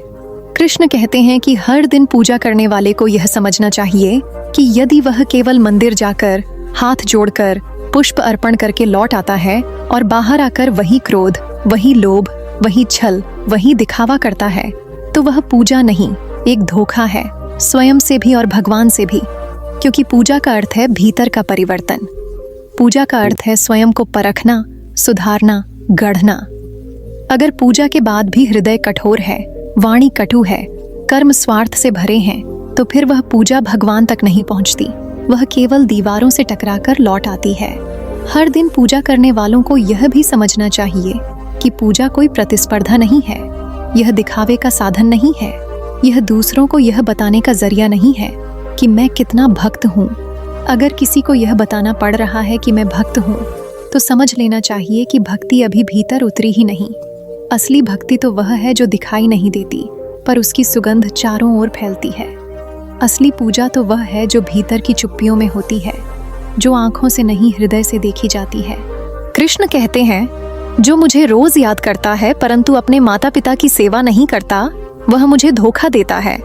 [SPEAKER 1] कृष्ण कहते हैं कि हर दिन पूजा करने वाले को यह समझना चाहिए कि यदि वह केवल मंदिर जाकर हाथ जोड़कर पुष्प अर्पण करके लौट आता है और बाहर आकर वही क्रोध, वही लोभ, वही छल, वही दिखावा करता है, तो वह पूजा नहीं, एक धोखा है, स्वयं से भी और भगवान से भी। क्योंकि पूजा का अर्थ है भीतर का परिवर्तन। पूजा का अर्थ है स्वयं को परखना, सुधारना, गढ़ना। अगर पूजा के बाद भी हृदय कठोर है, वाणी कटु है, कर्म स्वार्थ से भरे हैं, तो फिर वह पूजा भगवान तक नहीं पहुंचती, वह केवल दीवारों से टकराकर लौट आती है। हर दिन पूजा करने वालों को यह भी समझना चाहिए कि पूजा कोई प्रतिस्पर्धा नहीं है, यह दिखावे का साधन नहीं है, यह दूसरों को यह बताने का जरिया नहीं है कि मैं कितना भक्त हूँ। अगर किसी को यह बताना पड़ रहा है कि मैं भक्त हूँ, तो समझ लेना चाहिए कि भक्ति अभी भीतर उतरी ही नहीं। असली भक्ति तो वह है जो दिखाई नहीं देती, पर उसकी सुगंध चारों ओर फैलती है। असली पूजा तो वह है जो भीतर की चुप्पियों में होती है, जो आंखों से नहीं हृदय से देखी जाती है। कृष्ण कहते हैं, जो मुझे रोज याद करता है परंतु अपने माता पिता की सेवा नहीं करता, वह मुझे धोखा देता है।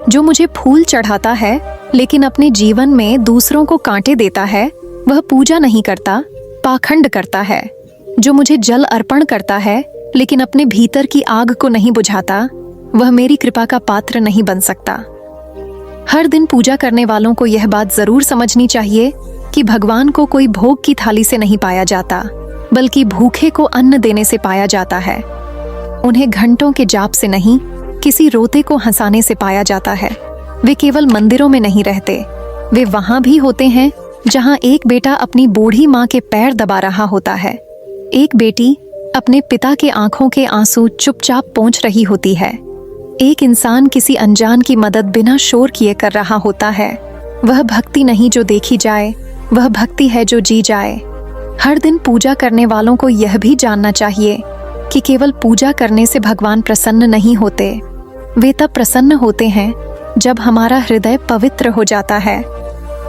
[SPEAKER 1] जो मुझे फूल चढ़ाता है लेकिन अपने जीवन में दूसरों को कांटे देता है, वह पूजा नहीं करता, पाखंड करता है। जो मुझे जल अर्पण करता है लेकिन अपने भीतर की आग को नहीं बुझाता, वह मेरी कृपा का पात्र नहीं बन सकता। हर दिन पूजा करने वालों को यह बात जरूर समझनी चाहिए कि भगवान को कोई भोग की थाली से नहीं पाया जाता, बल्कि भूखे को अन्न देने से पाया जाता है। उन्हें घंटों के जाप से नहीं, किसी रोते को हंसाने से पाया जाता है। वे केवल मंदिरों में नहीं रहते, वे वहां भी होते हैं जहां एक बेटा अपनी बूढ़ी माँ के पैर दबा रहा होता है, एक बेटी अपने पिता के आंखों के आंसू चुपचाप पोंछ रही होती है, एक इंसान किसी अनजान की मदद बिना शोर किए कर रहा होता है। वह भक्ति नहीं जो देखी जाए, वह भक्ति है जो जी जाए। हर दिन पूजा करने वालों को यह भी जानना चाहिए कि केवल पूजा करने से भगवान प्रसन्न नहीं होते। वे तब प्रसन्न होते हैं जब हमारा हृदय पवित्र हो जाता है।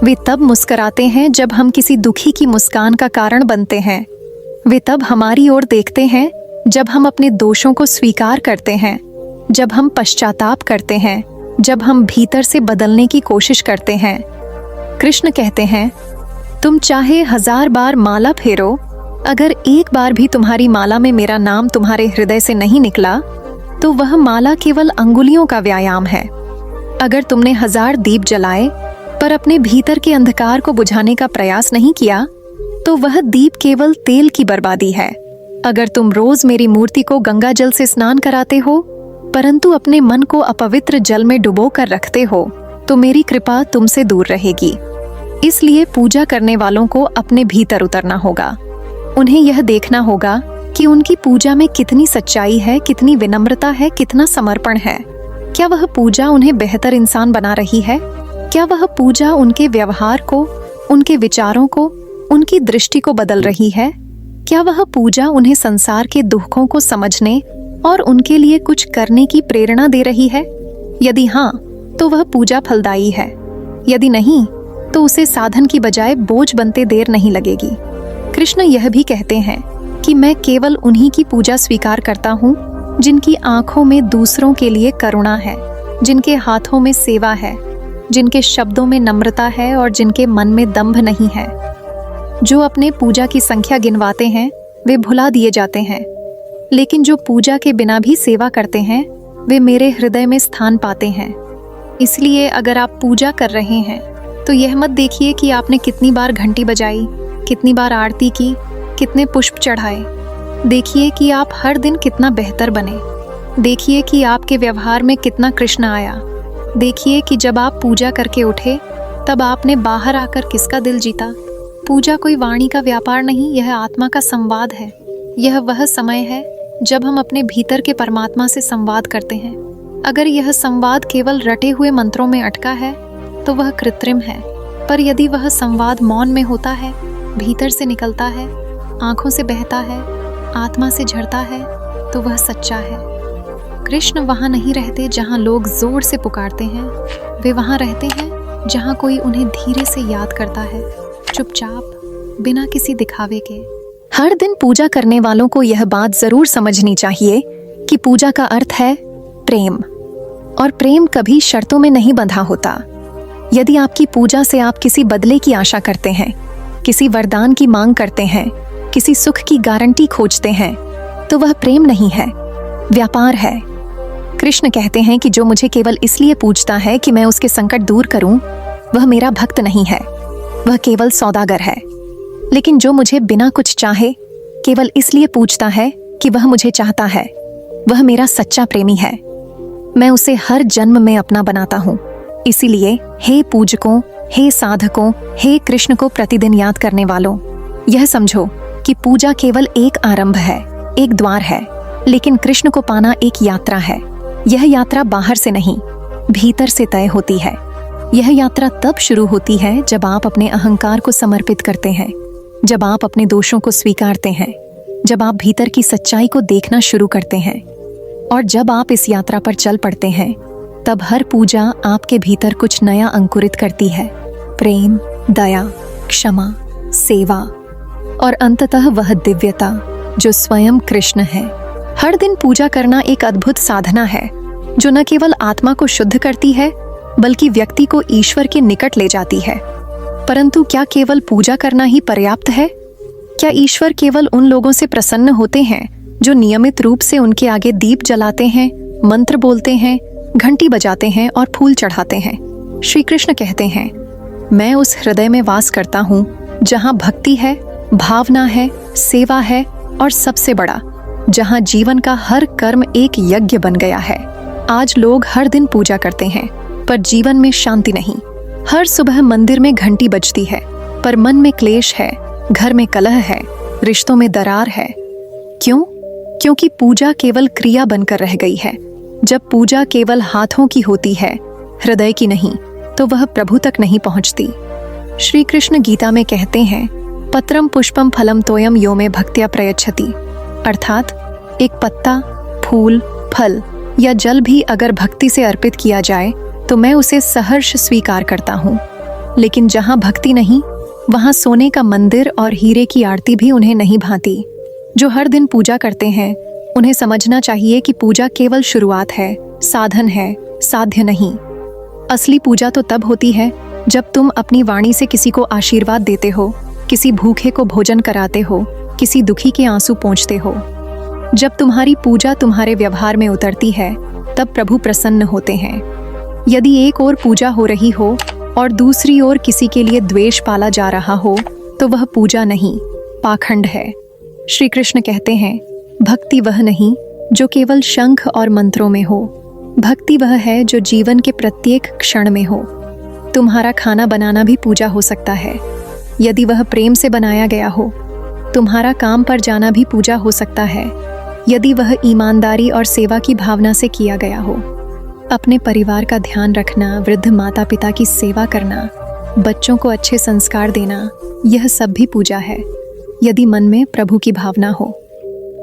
[SPEAKER 1] वे तब मुस्कुराते हैं जब हम किसी दुखी की मुस्कान का कारण बनते हैं। वे तब हमारी ओर देखते हैं जब हम अपने दोषों को स्वीकार करते हैं, जब हम पश्चाताप करते हैं, जब हम भीतर से बदलने की कोशिश करते हैं। कृष्ण कहते हैं, तुम चाहे 1000 बार माला फेरो, अगर एक बार भी तुम्हारी माला में मेरा नाम तुम्हारे हृदय से नहीं निकला, तो वह माला केवल अंगुलियों का व्यायाम है। अगर तुमने 1000 दीप जलाए पर अपने भीतर के अंधकार को बुझाने का प्रयास नहीं किया, तो वह दीप केवल तेल की बर्बादी है। अगर तुम रोज मेरी मूर्ति को गंगा जल से स्नान कराते हो, परंतु अपने मन को अपवित्र जल में डुबो कर रखते हो, तो मेरी कृपा तुमसे दूर रहेगी। इसलिए पूजा करने वालों को अपने भीतर उतरना होगा। उन्हें यह देखना होगा कि उनकी पूजा में कितनी सच्चाई है, कितनी विनम्रता है, कितना समर्पण है। क्या वह पूजा उन्हें बेहतर इंसान बना रही है? क्या वह पूजा उनके व्यवहार को, उनके विचारों को, उनकी दृष्टि को बदल रही है? क्या वह पूजा उन्हें संसार के दुखों को समझने और उनके लिए कुछ करने की प्रेरणा दे रही है? यदि हाँ, तो वह पूजा फलदायी है। यदि नहीं, तो उसे साधन की बजाय बोझ बनते देर नहीं लगेगी। कृष्ण यह भी कहते हैं कि मैं केवल उन्हीं की पूजा स्वीकार करता हूँ जिनकी आंखों में दूसरों के लिए करुणा है, जिनके हाथों में सेवा है, जिनके शब्दों में नम्रता है और जिनके मन में दंभ नहीं है। जो अपने पूजा की संख्या गिनवाते हैं वे भुला दिए जाते हैं, लेकिन जो पूजा के बिना भी सेवा करते हैं वे मेरे हृदय में स्थान पाते हैं। इसलिए अगर आप पूजा कर रहे हैं तो यह मत देखिए कि आपने कितनी बार घंटी बजाई, कितनी बार आरती की, कितने पुष्प चढ़ाए। देखिए कि आप हर दिन कितना बेहतर बने। देखिए कि आपके व्यवहार में कितना कृष्ण आया। देखिए कि जब आप पूजा करके उठे तब आपने बाहर आकर किसका दिल जीता। पूजा कोई वाणी का व्यापार नहीं, यह आत्मा का संवाद है। यह वह समय है जब हम अपने भीतर के परमात्मा से संवाद करते हैं। अगर यह संवाद केवल रटे हुए मंत्रों में अटका है तो वह कृत्रिम है, पर यदि वह संवाद मौन में होता है, भीतर से निकलता है, आंखों से बहता है, आत्मा से झरता है, तो वह सच्चा है। कृष्ण वहाँ नहीं रहते जहाँ लोग जोर से पुकारते हैं, वे वहाँ रहते हैं जहाँ कोई उन्हें धीरे से याद करता है, चुपचाप, बिना किसी दिखावे के। हर दिन पूजा करने वालों को यह बात जरूर समझनी चाहिए कि पूजा का अर्थ है प्रेम, और प्रेम कभी शर्तों में नहीं बंधा होता। यदि आपकी पूजा से आप किसी बदले की आशा करते हैं, किसी वरदान की मांग करते हैं, किसी सुख की गारंटी खोजते हैं, तो वह प्रेम नहीं है, व्यापार है। कृष्ण कहते हैं कि जो मुझे केवल इसलिए पूजता है कि मैं उसके संकट दूर करूं, वह मेरा भक्त नहीं है, वह केवल सौदागर है। लेकिन जो मुझे बिना कुछ चाहे केवल इसलिए पूजता है कि वह मुझे चाहता है, वह मेरा सच्चा प्रेमी है। मैं उसे हर जन्म में अपना बनाता हूँ। इसीलिए हे पूजकों, हे साधकों, हे कृष्ण को प्रतिदिन याद करने वालों, यह समझो कि पूजा केवल एक आरंभ है, एक द्वार है, लेकिन कृष्ण को पाना एक यात्रा है। यह यात्रा बाहर से नहीं, भीतर से तय होती है। यह यात्रा तब शुरू होती है जब आप अपने अहंकार को समर्पित करते हैं, जब आप अपने दोषों को स्वीकारते हैं, जब आप भीतर की सच्चाई को देखना शुरू करते हैं। और जब आप इस यात्रा पर चल पड़ते हैं, तब हर पूजा आपके भीतर कुछ नया अंकुरित करती है। प्रेम, दया, क्षमा, सेवा और अंततः वह दिव्यता जो स्वयं कृष्ण है। हर दिन पूजा करना एक अद्भुत साधना है जो न केवल आत्मा को शुद्ध करती है बल्कि व्यक्ति को ईश्वर के निकट ले जाती है। परंतु क्या केवल पूजा करना ही पर्याप्त है? क्या ईश्वर केवल उन लोगों से प्रसन्न होते हैं जो नियमित रूप से उनके आगे दीप जलाते हैं, मंत्र बोलते हैं, घंटी बजाते हैं और फूल चढ़ाते हैं? श्री कृष्ण कहते हैं, मैं उस हृदय में वास करता हूँ जहाँ भक्ति है, भावना है, सेवा है और सबसे बड़ा, जहाँ जीवन का हर कर्म एक यज्ञ बन गया है। आज लोग हर दिन पूजा करते हैं पर जीवन में शांति नहीं। हर सुबह मंदिर में घंटी बजती है पर मन में क्लेश है, घर में कलह है, रिश्तों में दरार है। क्यों? क्योंकि पूजा केवल क्रिया बनकर रह गई है। जब पूजा केवल हाथों की होती है, हृदय की नहीं, तो वह प्रभु तक नहीं पहुंचती। श्री कृष्ण गीता में कहते हैं, पत्रम पुष्पम फलम तोयम यो में भक्त्या प्रयच्छति, अर्थात एक पत्ता, फूल, फल या जल भी अगर भक्ति से अर्पित किया जाए तो मैं उसे सहर्ष स्वीकार करता हूँ। लेकिन जहाँ भक्ति नहीं, वहाँ सोने का मंदिर और हीरे की आरती भी उन्हें नहीं भाती। जो हर दिन पूजा करते हैं उन्हें समझना चाहिए कि पूजा केवल शुरुआत है, साधन है, साध्य नहीं। असली पूजा तो तब होती है जब तुम अपनी वाणी से किसी को आशीर्वाद देते हो, किसी भूखे को भोजन कराते हो, किसी दुखी के आंसू पोंछते हो। जब तुम्हारी पूजा तुम्हारे व्यवहार में उतरती है तब प्रभु प्रसन्न होते हैं। यदि एक ओर पूजा हो रही हो और दूसरी ओर किसी के लिए द्वेष पाला जा रहा हो तो वह पूजा नहीं, पाखंड है। श्री कृष्ण कहते हैं, भक्ति वह नहीं जो केवल शंख और मंत्रों में हो, भक्ति वह है जो जीवन के प्रत्येक क्षण में हो। तुम्हारा खाना बनाना भी पूजा हो सकता है, यदि वह प्रेम से बनाया गया हो। तुम्हारा काम पर जाना भी पूजा हो सकता है, यदि वह ईमानदारी और सेवा की भावना से किया गया हो। अपने परिवार का ध्यान रखना, वृद्ध माता पिता की सेवा करना, बच्चों को अच्छे संस्कार देना, यह सब भी पूजा है, यदि मन में प्रभु की भावना हो।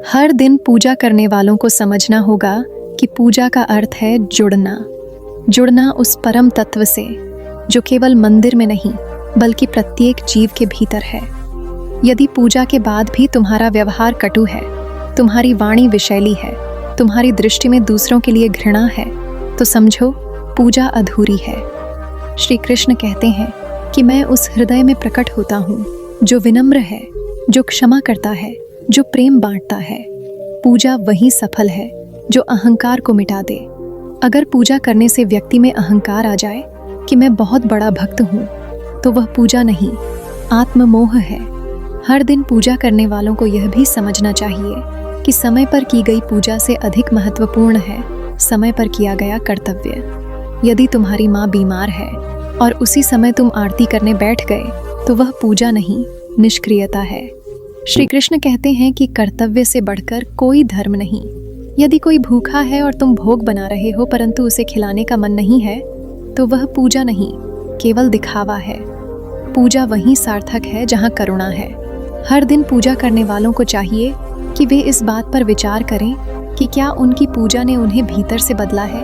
[SPEAKER 1] हर दिन पूजा करने वालों को समझना होगा कि पूजा का अर्थ है जुड़ना उस परम तत्व से जो केवल मंदिर में नहीं बल्कि प्रत्येक जीव के भीतर है। यदि पूजा के बाद भी तुम्हारा व्यवहार कटु है, तुम्हारी वाणी विषैली है, तुम्हारी दृष्टि में दूसरों के लिए घृणा है, तो समझो पूजा अधूरी है। श्री कृष्ण कहते हैं कि मैं उस हृदय में प्रकट होता हूँ जो विनम्र है, जो क्षमा करता है, जो प्रेम बांटता है। पूजा वही सफल है जो अहंकार को मिटा दे। अगर पूजा करने से व्यक्ति में अहंकार आ जाए कि मैं बहुत बड़ा भक्त हूँ, तो वह पूजा नहीं, आत्ममोह है। हर दिन पूजा करने वालों को यह भी समझना चाहिए कि समय पर की गई पूजा से अधिक महत्वपूर्ण है समय पर किया गया कर्तव्य। यदि तुम्हारी माँ बीमार है और उसी समय तुम आरती करने बैठ गए, तो वह पूजा नहीं, निष्क्रियता है। श्री कृष्ण कहते हैं कि कर्तव्य से बढ़कर कोई धर्म नहीं। यदि कोई भूखा है और तुम भोग बना रहे हो परंतु उसे खिलाने का मन नहीं है, तो वह पूजा नहीं, केवल दिखावा है। पूजा वहीं सार्थक है जहाँ करुणा है। हर दिन पूजा करने वालों को चाहिए कि वे इस बात पर विचार करें कि क्या उनकी पूजा ने उन्हें भीतर से बदला है,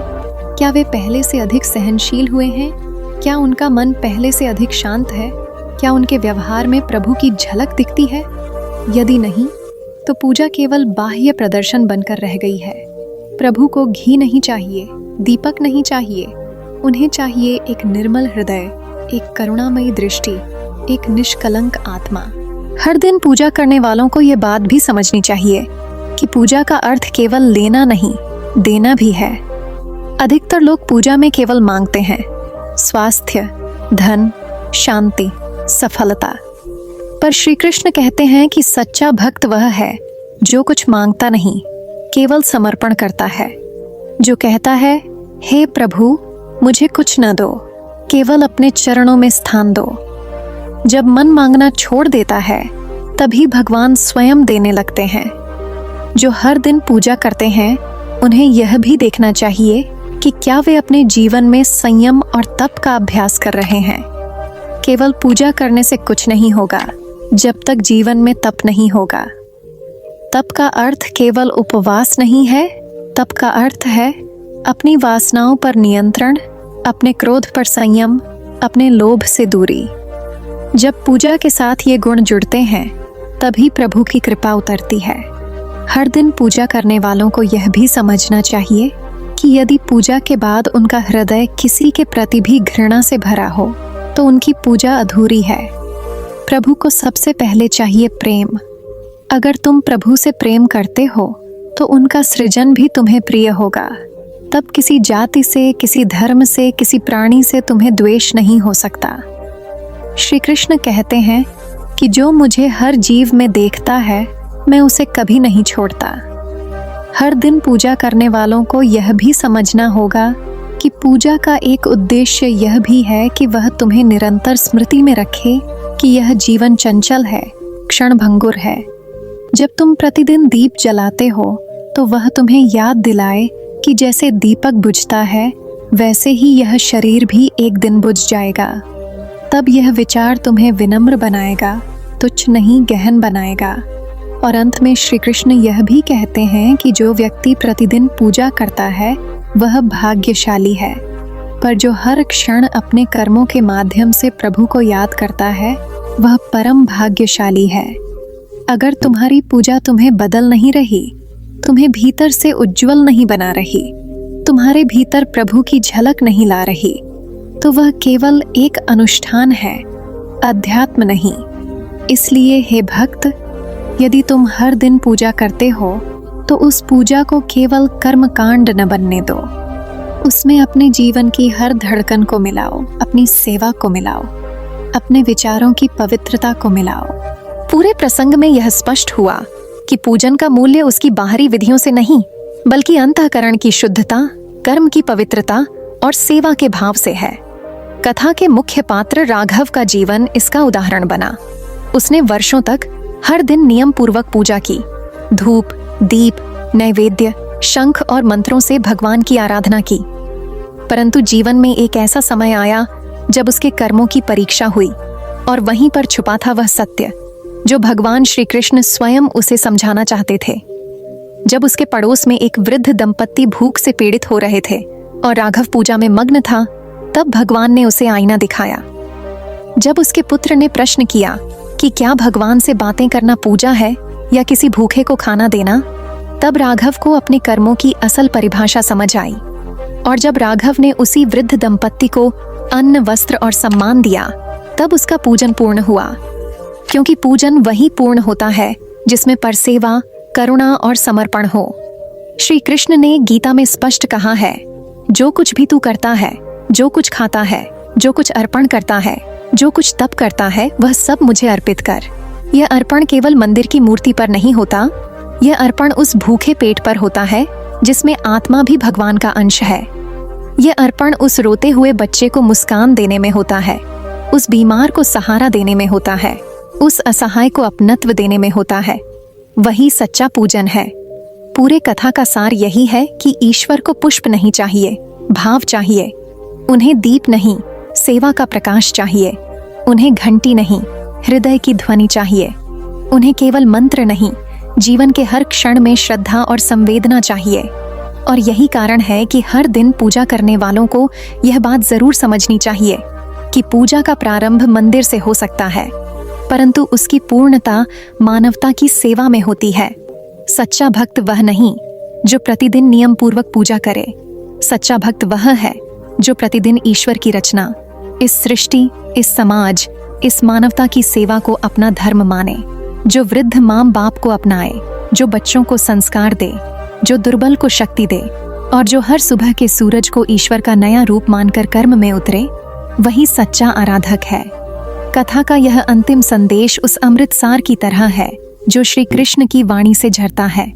[SPEAKER 1] क्या वे पहले से अधिक सहनशील हुए हैं, क्या उनका मन पहले से अधिक शांत है, क्या उनके व्यवहार में प्रभु की झलक दिखती है। यदि नहीं, तो पूजा केवल बाह्य प्रदर्शन बनकर रह गई है। प्रभु को घी नहीं चाहिए, दीपक नहीं चाहिए, उन्हें चाहिए एक निर्मल हृदय, एक करुणामयी दृष्टि, एक निष्कलंक आत्मा। हर दिन पूजा करने वालों को ये बात भी समझनी चाहिए कि पूजा का अर्थ केवल लेना नहीं, देना भी है। अधिकतर लोग पूजा में केवल मांगते हैं स्वास्थ्य, धन, शांति, सफलता। पर श्री कृष्ण कहते हैं कि सच्चा भक्त वह है जो कुछ मांगता नहीं, केवल समर्पण करता है, जो कहता है हे प्रभु मुझे कुछ न दो, केवल अपने चरणों में स्थान दो। जब मन मांगना छोड़ देता है, तभी भगवान स्वयं देने लगते हैं। जो हर दिन पूजा करते हैं, उन्हें यह भी देखना चाहिए कि क्या वे अपने जीवन में संयम और तप का अभ्यास कर रहे हैं। केवल पूजा करने से कुछ नहीं होगा जब तक जीवन में तप नहीं होगा। तप का अर्थ केवल उपवास नहीं है, तप का अर्थ है अपनी वासनाओं पर नियंत्रण, अपने क्रोध पर संयम, अपने लोभ से दूरी। जब पूजा के साथ ये गुण जुड़ते हैं, तभी प्रभु की कृपा उतरती है। हर दिन पूजा करने वालों को यह भी समझना चाहिए कि यदि पूजा के बाद उनका हृदय किसी के प्रति भी घृणा से भरा हो, तो उनकी पूजा अधूरी है। प्रभु को सबसे पहले चाहिए प्रेम। अगर तुम प्रभु से प्रेम करते हो, तो उनका सृजन भी तुम्हें प्रिय होगा। तब किसी जाति से, किसी धर्म से, किसी प्राणी से तुम्हें द्वेष नहीं हो सकता। श्री कृष्ण कहते हैं कि जो मुझे हर जीव में देखता है, मैं उसे कभी नहीं छोड़ता। हर दिन पूजा करने वालों को यह भी समझना होगा कि पूजा का एक उद्देश्य यह भी है कि वह तुम्हें निरंतर स्मृति में रखे कि यह जीवन चंचल है, क्षणभंगुर है। जब तुम प्रतिदिन दीप जलाते हो, तो वह तुम्हें याद दिलाए कि जैसे दीपक बुझता है, वैसे ही यह शरीर भी एक दिन बुझ जाएगा। तब यह विचार तुम्हें विनम्र बनाएगा, तुच्छ नहीं गहन बनाएगा। और अंत में श्री कृष्ण यह भी कहते हैं कि जो व्यक्ति प्रतिदिन पूजा करता है, वह भाग्यशाली है। पर जो हर क्षण अपने कर्मों के माध्यम से प्रभु को याद करता है, वह परम भाग्यशाली है। अगर तुम्हारी पूजा तुम्हें बदल नहीं रही, तुम्हें भीतर से उज्जवल नहीं बना रही, तुम्हारे भीतर प्रभु की झलक नहीं ला रही, तो वह केवल एक अनुष्ठान है, अध्यात्म नहीं। इसलिए हे भक्त, यदि तुम हर दिन पूजा करते हो, तो उस पूजा को केवल कर्मकांड न बनने दो। उसमें अपने जीवन की हर धड़कन को मिलाओ, अपनी सेवा को मिलाओ, अपने विचारों की पवित्रता को मिलाओ। पूरे प्रसंग में यह स्पष्ट हुआ कि पूजन का मूल्य उसकी बाहरी विधियों से नहीं, बल्कि अंतःकरण की शुद्धता, कर्म की पवित्रता और सेवा के भाव से है। कथा के मुख्य पात्र राघव का जीवन इसका उदाहरण बना। उसने वर्षों तक हर दिन नियम पूर्वक पूजा की, धूप, दीप, नैवेद्य, शंख और मंत्रों से भगवान की आराधना की। परंतु जीवन में एक ऐसा समय आया जब उसके कर्मों की परीक्षा हुई, और वहीं पर छुपा था वह सत्य जो भगवान श्री कृष्ण स्वयं उसे समझाना चाहते थे। जब उसके पड़ोस में एक वृद्ध दंपत्ति भूख से पीड़ित हो रहे थे और राघव पूजा में मग्न था, तब भगवान ने उसे आईना दिखाया। जब उसके पुत्र ने प्रश्न किया कि क्या भगवान से बातें करना पूजा है या किसी भूखे को खाना देना, तब राघव को अपने कर्मों की असल परिभाषा समझ आई। और जब राघव ने उसी वृद्ध दंपत्ति को अन्न, वस्त्र और सम्मान दिया, तब उसका पूजन पूर्ण हुआ। क्योंकि पूजन वही पूर्ण होता है जिसमें परसेवा, करुणा और समर्पण हो। श्री कृष्ण ने गीता में स्पष्ट कहा है, जो कुछ भी तू करता है, जो कुछ खाता है, जो कुछ अर्पण करता है, जो कुछ तप करता है, वह सब मुझे अर्पित कर। यह अर्पण केवल मंदिर की मूर्ति पर नहीं होता, यह अर्पण उस भूखे पेट पर होता है जिसमें आत्मा भी भगवान का अंश है। यह अर्पण उस रोते हुए बच्चे को मुस्कान देने में होता है, उस बीमार को सहारा देने में होता है, उस असहाय को अपनत्व देने में होता है। वही सच्चा पूजन है। पूरे कथा का सार यही है कि ईश्वर को पुष्प नहीं चाहिए, भाव चाहिए। उन्हें दीप नहीं, सेवा का प्रकाश चाहिए। उन्हें घंटी नहीं, हृदय की ध्वनि चाहिए। उन्हें केवल मंत्र नहीं, जीवन के हर क्षण में श्रद्धा और संवेदना चाहिए। और यही कारण है कि हर दिन पूजा करने वालों को यह बात जरूर समझनी चाहिए कि पूजा का प्रारंभ मंदिर से हो सकता है, परंतु उसकी पूर्णता मानवता की सेवा में होती है। सच्चा भक्त वह नहीं जो प्रतिदिन नियम पूर्वक पूजा करे। सच्चा भक्त वह है जो प्रतिदिन ईश्वर की रचना, इस सृष्टि, इस समाज, इस मानवता की सेवा को अपना धर्म माने, जो वृद्ध माँ बाप को अपनाए, जो बच्चों को संस्कार दे, जो दुर्बल को शक्ति दे, और जो हर सुबह के सूरज को ईश्वर का नया रूप मानकर कर्म में उतरे, वही सच्चा आराधक है। कथा का यह अंतिम संदेश उस अमृतसार की तरह है जो श्री कृष्ण की वाणी से झरता है।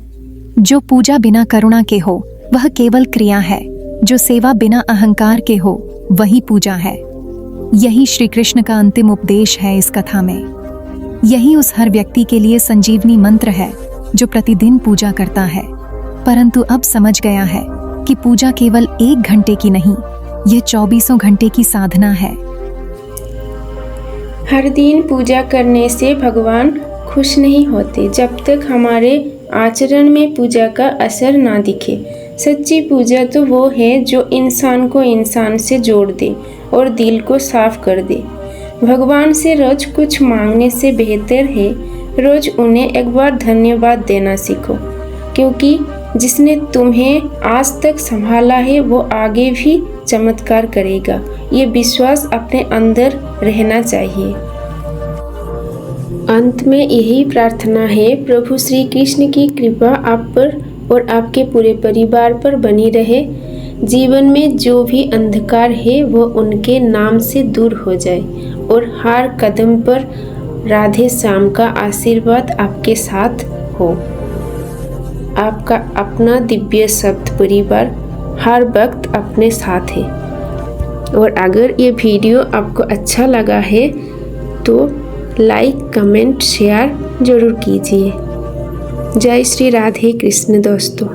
[SPEAKER 1] जो पूजा बिना करुणा के हो वह केवल क्रिया है, जो सेवा बिना अहंकार के हो वही पूजा है। यही श्री कृष्ण का अंतिम उपदेश है इस कथा में। यही उस हर व्यक्ति के लिए संजीवनी मंत्र है जो प्रतिदिन पूजा करता है, परंतु अब समझ गया है कि पूजा केवल 1 घंटे की नहीं, यह 24 घंटे की साधना है।
[SPEAKER 2] हर दिन पूजा करने से भगवान खुश नहीं होते जब तक हमारे आचरण में पूजा का असर ना दिखे। सच्ची पूजा तो वो है जो इंसान को इंसान से जोड़ दे और दिल को साफ कर दे। भगवान से रोज कुछ मांगने से बेहतर है रोज उन्हें एक बार धन्यवाद देना सीखो, क्योंकि जिसने तुम्हें आज तक संभाला है वो आगे भी चमत्कार करेगा। ये विश्वास अपने अंदर रहना चाहिए। अंत में यही प्रार्थना है, प्रभु श्री कृष्ण की कृपा आप पर और आपके पूरे परिवार पर बनी रहे। जीवन में जो भी अंधकार है वो उनके नाम से दूर हो जाए और हर कदम पर राधे श्याम का आशीर्वाद आपके साथ हो। आपका अपना दिव्य शब्द परिवार हर वक्त अपने साथ है। और अगर ये वीडियो आपको अच्छा लगा है तो लाइक, कमेंट, शेयर जरूर कीजिए। जय श्री राधे कृष्ण दोस्तों।